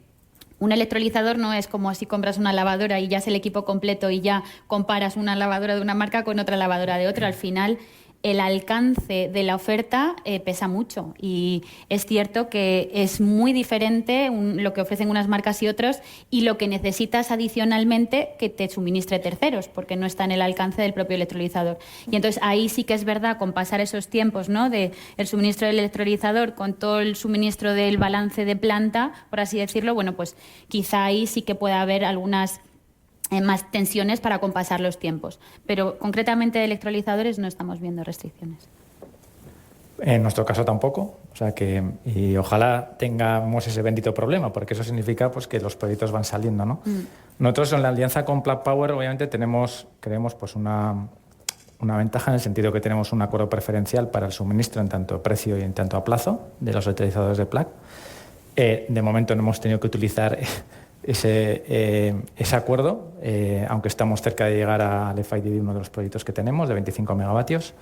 un electrolizador no es como si compras una lavadora y ya es el equipo completo y ya comparas una lavadora de una marca con otra lavadora de otra. Al final el alcance de la oferta pesa mucho, y es cierto que es muy diferente lo que ofrecen unas marcas y otros, y lo que necesitas adicionalmente que te suministre terceros, porque no está en el alcance del propio electrolizador. Y entonces ahí sí que es verdad, con pasar esos tiempos, ¿no?, de el suministro del electrolizador con todo el suministro del balance de planta, por así decirlo, bueno, pues quizá ahí sí que pueda haber algunas más tensiones para compasar los tiempos. Pero concretamente de electrolizadores no estamos viendo restricciones. En nuestro caso tampoco, o sea que, y ojalá tengamos ese bendito problema, porque eso significa pues que los proyectos van saliendo, ¿no? Nosotros en la alianza con Plug Power obviamente creemos pues una ventaja en el sentido que tenemos un acuerdo preferencial para el suministro en tanto a precio y en tanto a plazo de los electrolizadores de Plug. De momento no hemos tenido que utilizar ese acuerdo, aunque estamos cerca de llegar al FID de uno de los proyectos que tenemos, de 25 megavatios.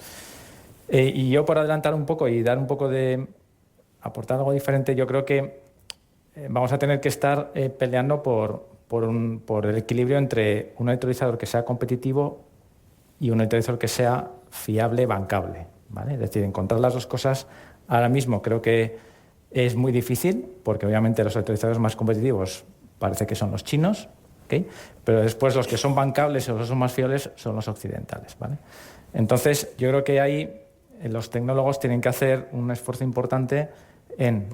Y yo, por adelantar un poco y dar un poco de aportar algo diferente, yo creo que vamos a tener que estar peleando por el equilibrio entre un electrolizador que sea competitivo y un electrolizador que sea fiable, bancable, ¿vale? Es decir, encontrar las dos cosas ahora mismo creo que es muy difícil, porque obviamente los electrolizadores más competitivos parece que son los chinos, ¿okay? Pero después los que son bancables o los que son más fiables son los occidentales, ¿vale? Entonces, yo creo que ahí los tecnólogos tienen que hacer un esfuerzo importante en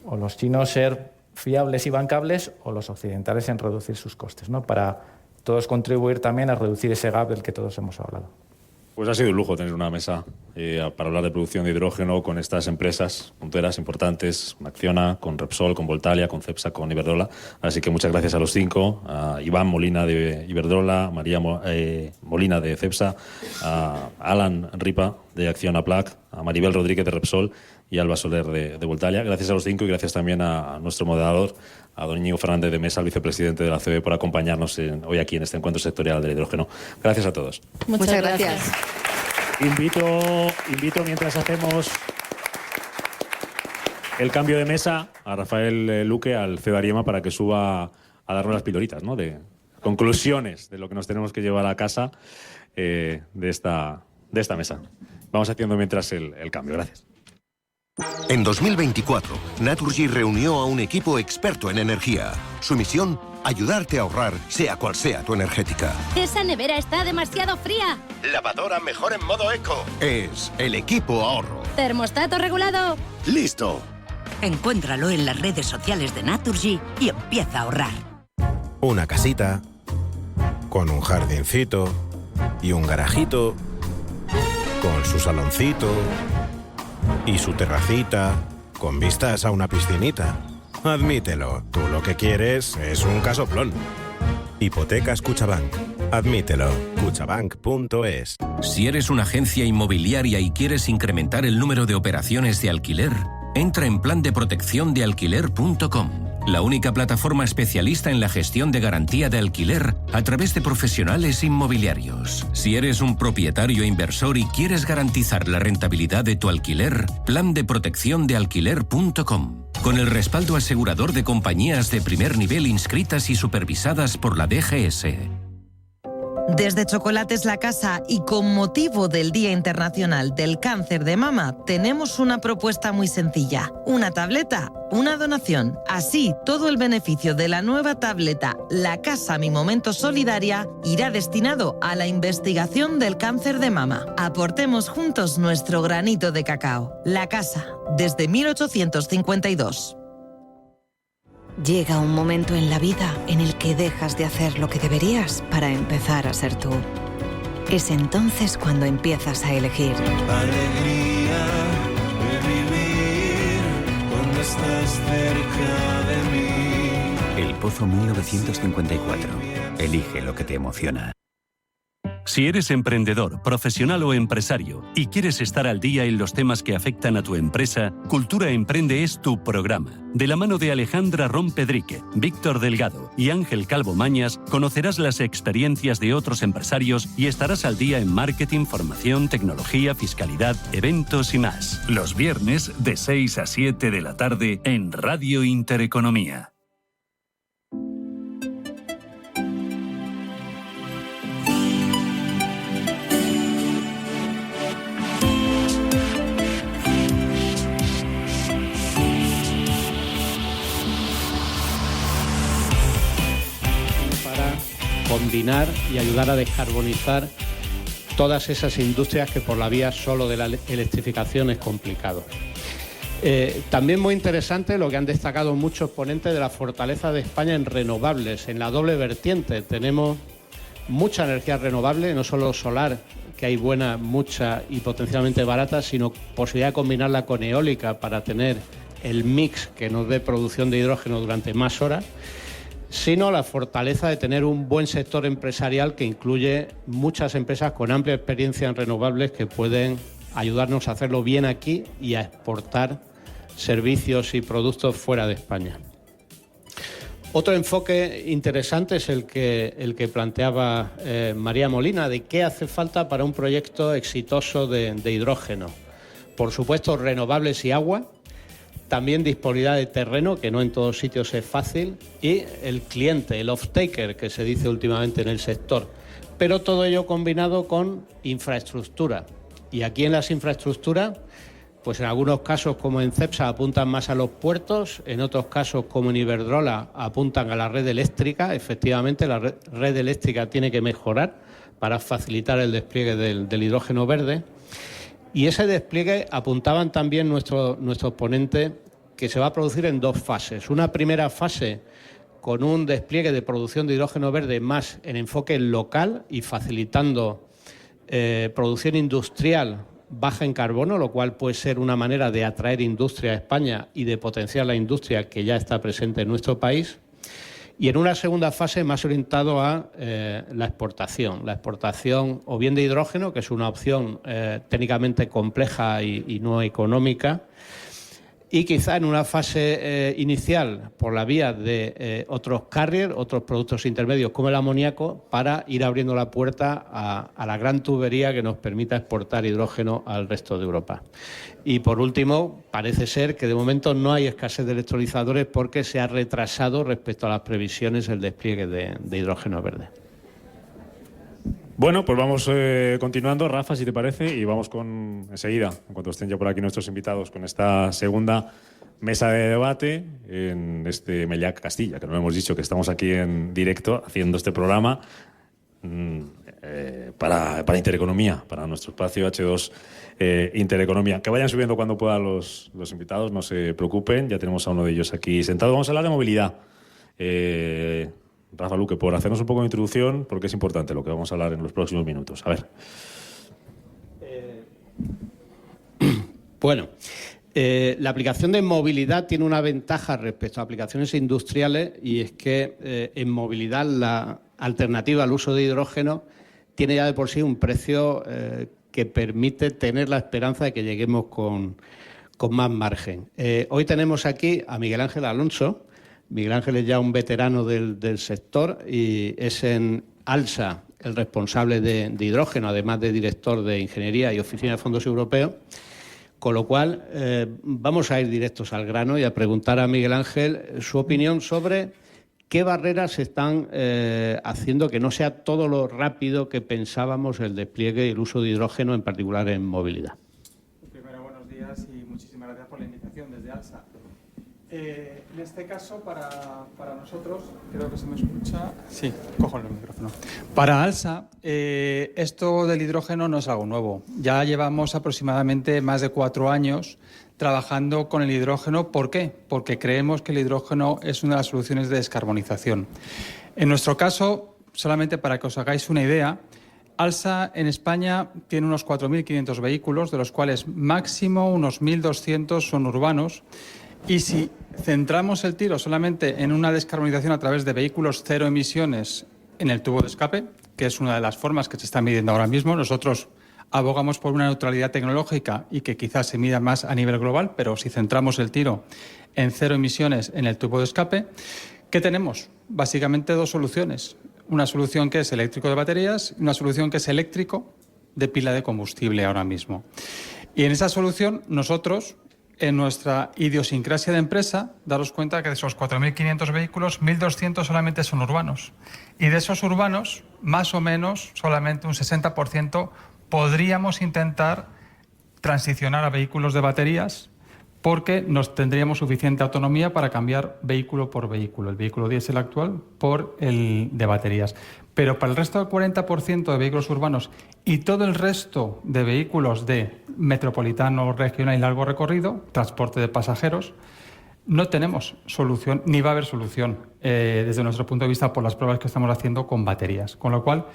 o los chinos ser fiables y bancables o los occidentales en reducir sus costes, ¿no? Para todos contribuir también a reducir ese gap del que todos hemos hablado. Pues ha sido un lujo tener una mesa para hablar de producción de hidrógeno con estas empresas punteras importantes, con Acciona, con Repsol, con Voltalia, con Cepsa, con Iberdrola. Así que muchas gracias a los 5, a Iván Molina de Iberdrola, María Molina de Cepsa, a Alan Ripa de Acciona Plug, a Maribel Rodríguez de Repsol y a Alba Soler de Voltalia. Gracias a los 5 y gracias también a nuestro moderador, a don Íñigo Fernández de Mesa, el vicepresidente de la COE, por acompañarnos hoy aquí en este encuentro sectorial del hidrógeno. Gracias a todos. Muchas gracias. Invito mientras hacemos el cambio de mesa a Rafael Luque, al CEO de Ariema, para que suba a darnos las pildoritas, ¿no?, de conclusiones de lo que nos tenemos que llevar a casa de esta mesa. Vamos haciendo mientras el cambio. Gracias. En 2024, Naturgy reunió a un equipo experto en energía. Su misión, ayudarte a ahorrar, sea cual sea tu energética. ¡Esa nevera está demasiado fría! Lavadora mejor en modo eco. Es el equipo ahorro. ¿Termostato regulado? ¡Listo! Encuéntralo en las redes sociales de Naturgy y empieza a ahorrar. Una casita, con un jardincito y un garajito, con su saloncito y su terracita, con vistas a una piscinita. Admítelo, tú lo que quieres es un casoplón. Hipotecas Cuchabank. Admítelo. Cuchabank.es. Si eres una agencia inmobiliaria y quieres incrementar el número de operaciones de alquiler, entra en plandeprotecciondealquiler.com, la única plataforma especialista en la gestión de garantía de alquiler a través de profesionales inmobiliarios. Si eres un propietario e inversor y quieres garantizar la rentabilidad de tu alquiler, plandeprotecciondealquiler.com, con el respaldo asegurador de compañías de primer nivel inscritas y supervisadas por la DGS. Desde Chocolates La Casa y con motivo del Día Internacional del Cáncer de Mama, tenemos una propuesta muy sencilla. Una tableta, una donación. Así, todo el beneficio de la nueva tableta La Casa Mi Momento Solidaria irá destinado a la investigación del cáncer de mama. Aportemos juntos nuestro granito de cacao. La Casa, desde 1852. Llega un momento en la vida en el que dejas de hacer lo que deberías para empezar a ser tú. Es entonces cuando empiezas a elegir. Alegría de vivir cuando estás cerca de mí. El Pozo 1954. Elige lo que te emociona. Si eres emprendedor, profesional o empresario y quieres estar al día en los temas que afectan a tu empresa, Cultura Emprende es tu programa. De la mano de Alejandra Rompedrique, Víctor Delgado y Ángel Calvo Mañas, conocerás las experiencias de otros empresarios y estarás al día en marketing, formación, tecnología, fiscalidad, eventos y más. Los viernes de 6 a 7 de la tarde en Radio Intereconomía. combinar y ayudar a descarbonizar todas esas industrias que por la vía solo de la electrificación es complicado. También muy interesante lo que han destacado muchos ponentes de la fortaleza de España en renovables, en la doble vertiente. Tenemos mucha energía renovable, no solo solar, que hay buena, mucha y potencialmente barata, sino posibilidad de combinarla con eólica para tener el mix que nos dé producción de hidrógeno durante más horas, sino la fortaleza de tener un buen sector empresarial que incluye muchas empresas con amplia experiencia en renovables que pueden ayudarnos a hacerlo bien aquí y a exportar servicios y productos fuera de España. Otro enfoque interesante es el que planteaba María Molina, de qué hace falta para un proyecto exitoso de hidrógeno. Por supuesto, renovables y agua, también disponibilidad de terreno, que no en todos sitios es fácil, y el cliente, el off-taker, que se dice últimamente en el sector. Pero todo ello combinado con infraestructura. Y aquí en las infraestructuras, pues en algunos casos, como en Cepsa, apuntan más a los puertos, en otros casos, como en Iberdrola, apuntan a la red eléctrica. Efectivamente, la red eléctrica tiene que mejorar para facilitar el despliegue del hidrógeno verde. Y ese despliegue apuntaban también nuestros ponentes que se va a producir en dos fases. Una primera fase con un despliegue de producción de hidrógeno verde más en enfoque local y facilitando producción industrial baja en carbono, lo cual puede ser una manera de atraer industria a España y de potenciar la industria que ya está presente en nuestro país. Y en una segunda fase más orientado a la exportación o bien de hidrógeno, que es una opción técnicamente compleja y no económica, y quizá en una fase inicial por la vía de otros carriers, otros productos intermedios como el amoníaco, para ir abriendo la puerta a la gran tubería que nos permita exportar hidrógeno al resto de Europa. Y por último, parece ser que de momento no hay escasez de electrolizadores porque se ha retrasado respecto a las previsiones el despliegue de hidrógeno verde. Bueno, pues vamos continuando, Rafa, si te parece, y vamos con enseguida, en cuanto estén ya por aquí nuestros invitados, con esta segunda mesa de debate en este Meliac Castilla, que no hemos dicho que estamos aquí en directo haciendo este programa para Intereconomía, para nuestro espacio H2 Intereconomía. Que vayan subiendo cuando puedan los invitados, no se preocupen, ya tenemos a uno de ellos aquí sentado. Vamos a hablar de movilidad. Rafa Luque, por hacernos un poco de introducción, porque es importante lo que vamos a hablar en los próximos minutos. A ver. Bueno, la aplicación de movilidad tiene una ventaja respecto a aplicaciones industriales, y es que en movilidad la alternativa al uso de hidrógeno tiene ya de por sí un precio que permite tener la esperanza de que lleguemos con más margen. Hoy tenemos aquí a Miguel Ángel Alonso. Miguel Ángel es ya un veterano del sector y es en ALSA el responsable de hidrógeno, además de director de Ingeniería y Oficina de Fondos Europeos. Con lo cual, vamos a ir directos al grano y a preguntar a Miguel Ángel su opinión sobre qué barreras están haciendo que no sea todo lo rápido que pensábamos el despliegue y el uso de hidrógeno, en particular en movilidad. Primero, buenos días y muchísimas gracias por la invitación desde ALSA. En este caso, para nosotros, creo que se me escucha. Sí, cojo el micrófono. Para ALSA, esto del hidrógeno no es algo nuevo. Ya llevamos aproximadamente más de 4 años trabajando con el hidrógeno. ¿Por qué? Porque creemos que el hidrógeno es una de las soluciones de descarbonización. En nuestro caso, solamente para que os hagáis una idea, ALSA en España tiene unos 4.500 vehículos, de los cuales máximo unos 1.200 son urbanos. Y si centramos el tiro solamente en una descarbonización a través de vehículos cero emisiones en el tubo de escape, que es una de las formas que se está midiendo ahora mismo, nosotros abogamos por una neutralidad tecnológica y que quizás se mida más a nivel global, pero si centramos el tiro en cero emisiones en el tubo de escape, ¿qué tenemos? Básicamente dos soluciones. Una solución que es eléctrico de baterías y una solución que es eléctrico de pila de combustible ahora mismo. Y en esa solución nosotros, en nuestra idiosincrasia de empresa, daros cuenta que de esos 4.500 vehículos, 1.200 solamente son urbanos. Y de esos urbanos, más o menos, solamente un 60% podríamos intentar transicionar a vehículos de baterías, porque nos tendríamos suficiente autonomía para cambiar vehículo por vehículo, el vehículo diésel actual por el de baterías. Pero para el resto del 40% de vehículos urbanos y todo el resto de vehículos de metropolitano, regional y largo recorrido, transporte de pasajeros, no tenemos solución, ni va a haber solución desde nuestro punto de vista por las pruebas que estamos haciendo con baterías. Con lo cual,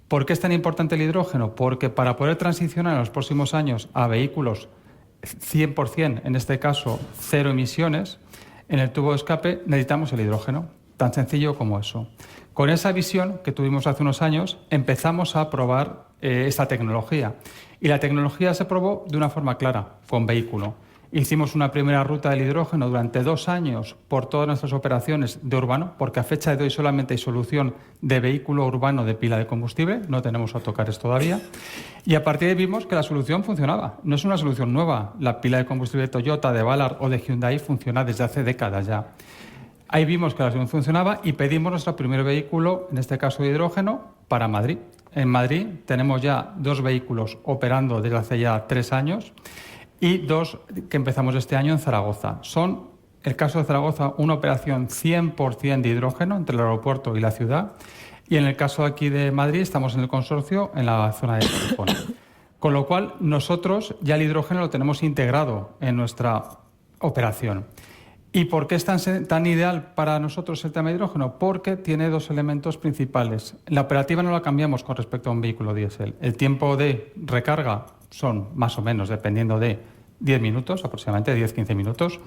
¿por qué es tan importante el hidrógeno? Porque para poder transicionar en los próximos años a vehículos 100%, en este caso cero emisiones, en el tubo de escape necesitamos el hidrógeno, tan sencillo como eso. Con esa visión que tuvimos hace unos años, empezamos a probar esta tecnología. Y la tecnología se probó de una forma clara, con vehículo. Hicimos una primera ruta del hidrógeno durante 2 años por todas nuestras operaciones de urbano, porque a fecha de hoy solamente hay solución de vehículo urbano de pila de combustible, no tenemos autocares todavía. Y a partir de ahí vimos que la solución funcionaba. No es una solución nueva. La pila de combustible de Toyota, de Ballard o de Hyundai funciona desde hace décadas ya. Ahí vimos que la solución funcionaba y pedimos nuestro primer vehículo, en este caso de hidrógeno, para Madrid. En Madrid tenemos ya 2 vehículos operando desde hace ya 3 años y 2 que empezamos este año en Zaragoza. Son, el caso de Zaragoza, una operación 100% de hidrógeno entre el aeropuerto y la ciudad. Y en el caso aquí de Madrid estamos en el consorcio en la zona de Torrejón. Con lo cual, nosotros ya el hidrógeno lo tenemos integrado en nuestra operación. ¿Y por qué es tan ideal para nosotros el tema de hidrógeno? Porque tiene 2 elementos principales. La operativa no la cambiamos con respecto a un vehículo diésel. El tiempo de recarga son más o menos, dependiendo de 10 minutos, aproximadamente 10-15 minutos.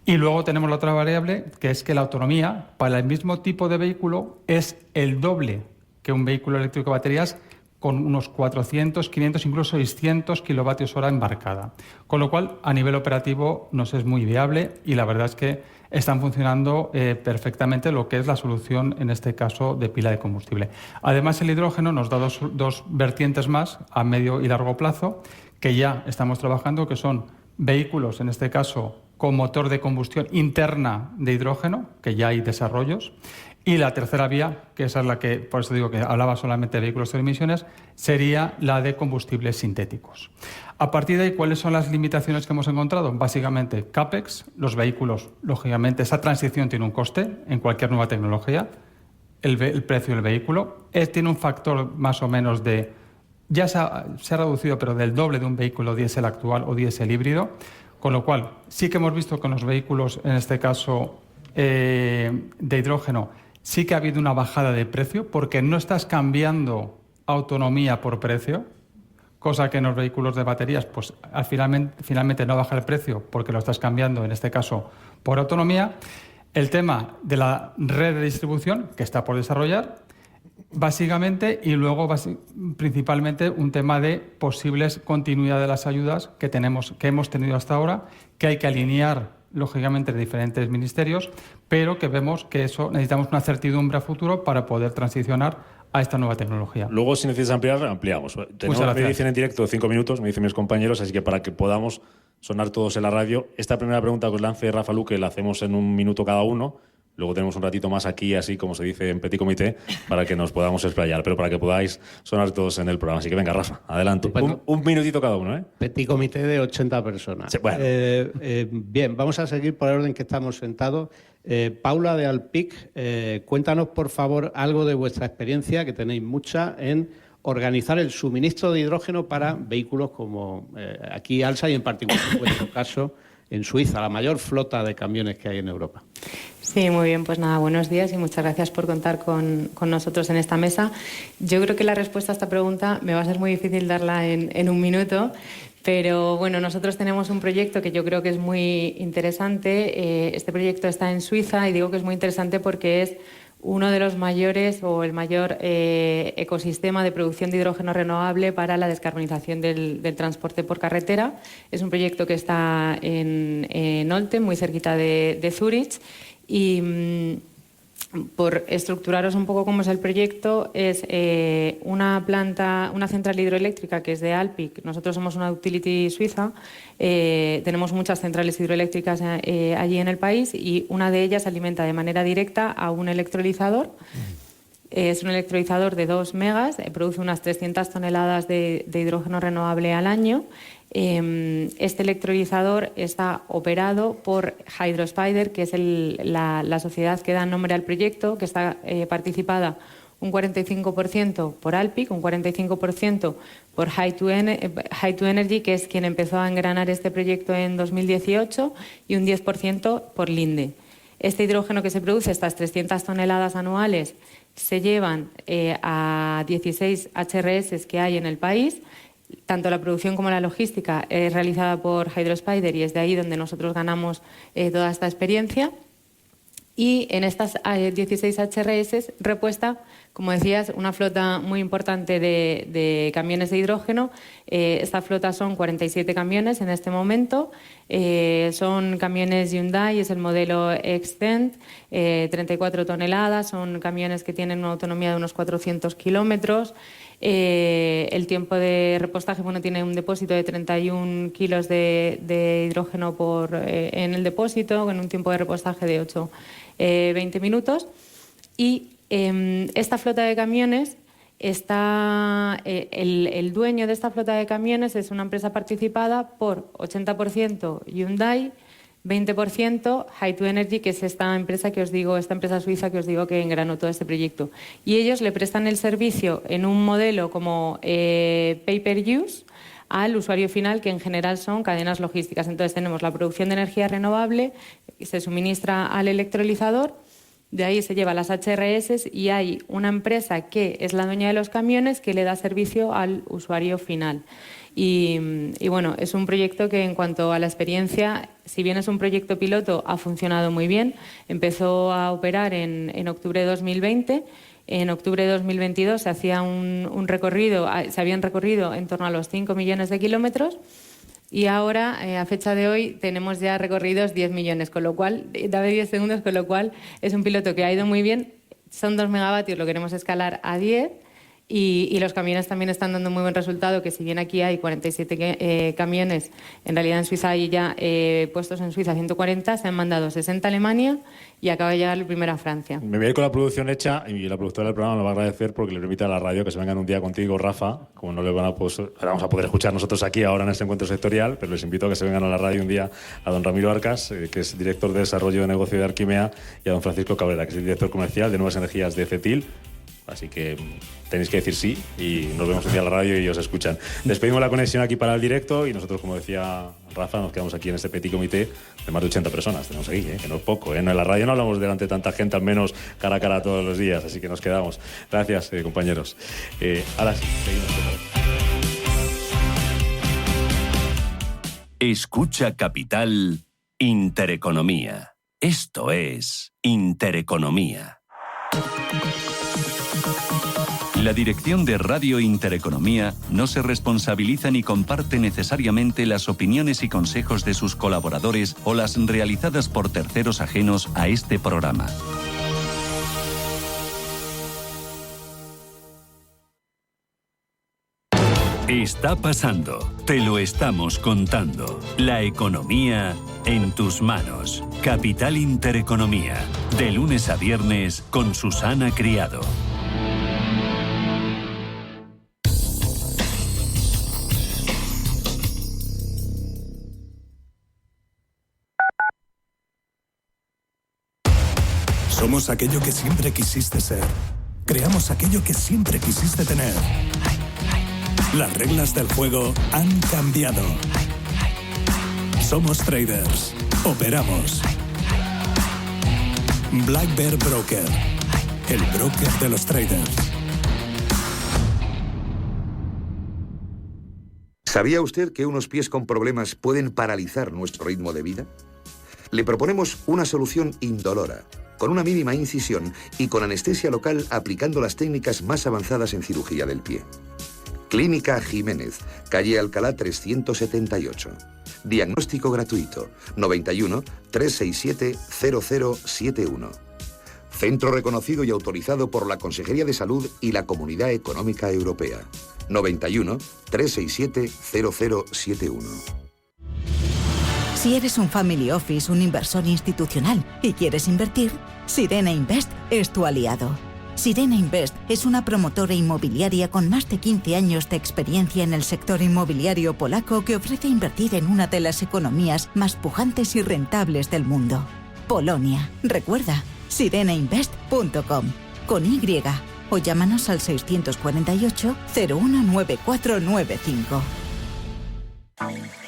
Y luego tenemos la otra variable, que es que la autonomía para el mismo tipo de vehículo es el doble que un vehículo eléctrico de baterías, con unos 400, 500, incluso 600 kilovatios hora embarcada. Con lo cual, a nivel operativo, nos es muy viable y la verdad es que están funcionando perfectamente lo que es la solución, en este caso, de pila de combustible. Además, el hidrógeno nos da dos vertientes más a medio y largo plazo que ya estamos trabajando, que son vehículos, en este caso, con motor de combustión interna de hidrógeno, que ya hay desarrollos. Y la tercera vía, que esa es la que, por eso digo que hablaba solamente de vehículos de emisiones, sería la de combustibles sintéticos. A partir de ahí, ¿cuáles son las limitaciones que hemos encontrado? Básicamente, CAPEX, los vehículos, lógicamente, esa transición tiene un coste en cualquier nueva tecnología, el precio del vehículo, tiene un factor más o menos de, ya se ha reducido, pero del doble de un vehículo diésel actual o diésel híbrido, con lo cual sí que hemos visto con los vehículos, en este caso de hidrógeno, sí que ha habido una bajada de precio porque no estás cambiando autonomía por precio, cosa que en los vehículos de baterías pues finalmente no baja el precio porque lo estás cambiando, en este caso, por autonomía. El tema de la red de distribución, que está por desarrollar, básicamente, y luego principalmente un tema de posibles continuidad de las ayudas que hemos tenido hasta ahora, que hay que alinear lógicamente de diferentes ministerios, pero que vemos que eso necesitamos una certidumbre a futuro para poder transicionar a esta nueva tecnología. Luego, si necesitas ampliar, ampliamos. Tenemos una edición en directo de 5 minutos, me dicen mis compañeros, así que para que podamos sonar todos en la radio, esta primera pregunta que os lance Rafa Luque la hacemos en 1 minuto cada uno. Luego tenemos un ratito más aquí, así como se dice en petit comité, para que nos podamos explayar, pero para que podáis sonar todos en el programa. Así que venga, Rafa, adelante. Un minutito cada uno, ¿eh? Petit comité de 80 personas. Sí, bueno. Bien, vamos a seguir por el orden que estamos sentados. Paula de Alpic, cuéntanos, por favor, algo de vuestra experiencia, que tenéis mucha, en organizar el suministro de hidrógeno para vehículos como aquí Alsa y en particular, en vuestro caso, en Suiza, la mayor flota de camiones que hay en Europa. Sí, muy bien, pues nada, buenos días y muchas gracias por contar con nosotros en esta mesa. Yo creo que la respuesta a esta pregunta me va a ser muy difícil darla en 1 minuto, pero bueno, nosotros tenemos un proyecto que yo creo que es muy interesante. Este proyecto está en Suiza y digo que es muy interesante porque es uno de los mayores o el mayor ecosistema de producción de hidrógeno renovable para la descarbonización del transporte por carretera. Es un proyecto que está en Olten, muy cerquita de Zúrich, y por estructuraros un poco cómo es el proyecto, es una central hidroeléctrica que es de Alpic. Nosotros somos una utility suiza, tenemos muchas centrales hidroeléctricas allí en el país y una de ellas alimenta de manera directa a un electrolizador. Es un electrolizador de 2 megas, produce unas 300 toneladas de hidrógeno renovable al año. Este electrolizador está operado por Hydrospider, que es la sociedad que da nombre al proyecto, que está participada un 45% por Alpic, un 45% por Hy2Energy, que es quien empezó a engranar este proyecto en 2018, y un 10% por Linde. Este hidrógeno que se produce, estas 300 toneladas anuales, se llevan a 16 HRS que hay en el país. Tanto la producción como la logística es realizada por Hydrospider y es de ahí donde nosotros ganamos toda esta experiencia. Y en estas 16 HRS repuesta, como decías, una flota muy importante de camiones de hidrógeno. Esta flota son 47 camiones en este momento. Son camiones Hyundai, es el modelo Extend, 34 toneladas. Son camiones que tienen una autonomía de unos 400 kilómetros. El tiempo de repostaje, tiene un depósito de 31 kilos de hidrógeno en el depósito, con un tiempo de repostaje de 20 minutos. Y esta flota de camiones el dueño de esta flota de camiones es una empresa participada por 80% Hyundai, 20% Hy2Energy, que es esta empresa suiza que os digo que engranó todo este proyecto. Y ellos le prestan el servicio en un modelo como pay-per-use al usuario final, que en general son cadenas logísticas. Entonces tenemos la producción de energía renovable, se suministra al electrolizador, de ahí se lleva las HRS y hay una empresa que es la dueña de los camiones que le da servicio al usuario final. Y bueno, es un proyecto que en cuanto a la experiencia, si bien es un proyecto piloto, ha funcionado muy bien. Empezó a operar en octubre de 2020. En octubre de 2022 se hacía se habían recorrido en torno a los 5 millones de kilómetros. Y ahora, a fecha de hoy, tenemos ya recorridos 10 millones, con lo cual, dame 10 segundos, con lo cual es un piloto que ha ido muy bien. Son 2 megavatios, lo queremos escalar a 10 y los camiones también están dando muy buen resultado, que si bien aquí hay 47 camiones, en realidad en Suiza hay ya puestos en Suiza 140, se han mandado 60 a Alemania y acaba de llegar el primero a Francia. Me voy a ir con la producción hecha y la productora del programa me va a agradecer porque le permite a la radio que se vengan un día contigo, Rafa, como no le vamos a poder escuchar nosotros aquí ahora en este encuentro sectorial, pero les invito a que se vengan a la radio un día a don Ramiro Arcas, que es director de desarrollo de negocio de Arquimea, y a don Francisco Cabrera, que es el director comercial de Nuevas Energías de Cetil. Así que tenéis que decir sí y nos vemos un día a la radio y os escuchan. Despedimos la conexión aquí para el directo y nosotros, como decía Rafa, nos quedamos aquí en este petit comité de más de 80 personas. Tenemos aquí, que no es poco. En la radio no hablamos delante de tanta gente, al menos cara a cara todos los días, así que nos quedamos. Gracias, compañeros. Ahora sí, seguimos. Escucha Capital Intereconomía. Esto es Intereconomía. La dirección de Radio Intereconomía no se responsabiliza ni comparte necesariamente las opiniones y consejos de sus colaboradores o las realizadas por terceros ajenos a este programa. Está pasando, te lo estamos contando. La economía en tus manos. Capital Intereconomía, de lunes a viernes con Susana Criado. Somos aquello que siempre quisiste ser. Creamos aquello que siempre quisiste tener. Las reglas del juego han cambiado. Somos traders. Operamos. Black Bear Broker. El broker de los traders. ¿Sabía usted que unos pies con problemas pueden paralizar nuestro ritmo de vida? Le proponemos una solución indolora, con una mínima incisión y con anestesia local aplicando las técnicas más avanzadas en cirugía del pie. Clínica Jiménez, calle Alcalá 378. Diagnóstico gratuito, 91 367 0071. Centro reconocido y autorizado por la Consejería de Salud y la Comunidad Económica Europea, 91 367 0071. Si eres un family office, un inversor institucional y quieres invertir, Sirena Invest es tu aliado. Sirena Invest es una promotora inmobiliaria con más de 15 años de experiencia en el sector inmobiliario polaco que ofrece invertir en una de las economías más pujantes y rentables del mundo. Polonia. Recuerda, sirenainvest.com. Con Y. o llámanos al 648 019495.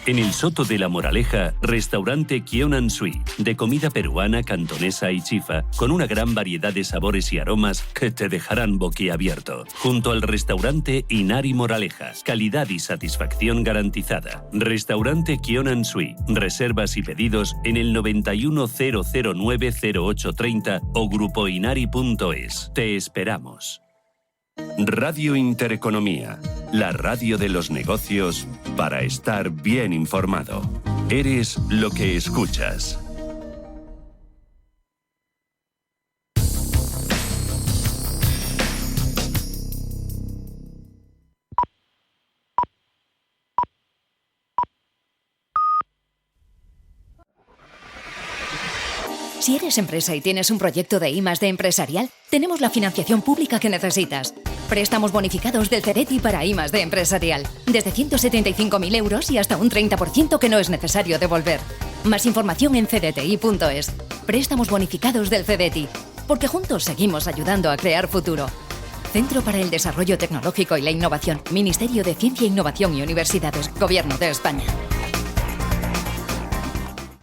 En el Soto de la Moraleja, restaurante Kionan Sui, de comida peruana, cantonesa y chifa, con una gran variedad de sabores y aromas que te dejarán boquiabierto. Junto al restaurante Inari Moraleja, calidad y satisfacción garantizada. Restaurante Kionan Sui, reservas y pedidos en el 910090830 o grupoinari.es. Te esperamos. Radio Intereconomía, la radio de los negocios para estar bien informado. Eres lo que escuchas. Si eres empresa y tienes un proyecto de I+D empresarial, tenemos la financiación pública que necesitas. Préstamos bonificados del CEDETI para I+D empresarial. Desde 175.000 euros y hasta un 30% que no es necesario devolver. Más información en cdti.es. Préstamos bonificados del CEDETI. Porque juntos seguimos ayudando a crear futuro. Centro para el Desarrollo Tecnológico y la Innovación. Ministerio de Ciencia, Innovación y Universidades. Gobierno de España.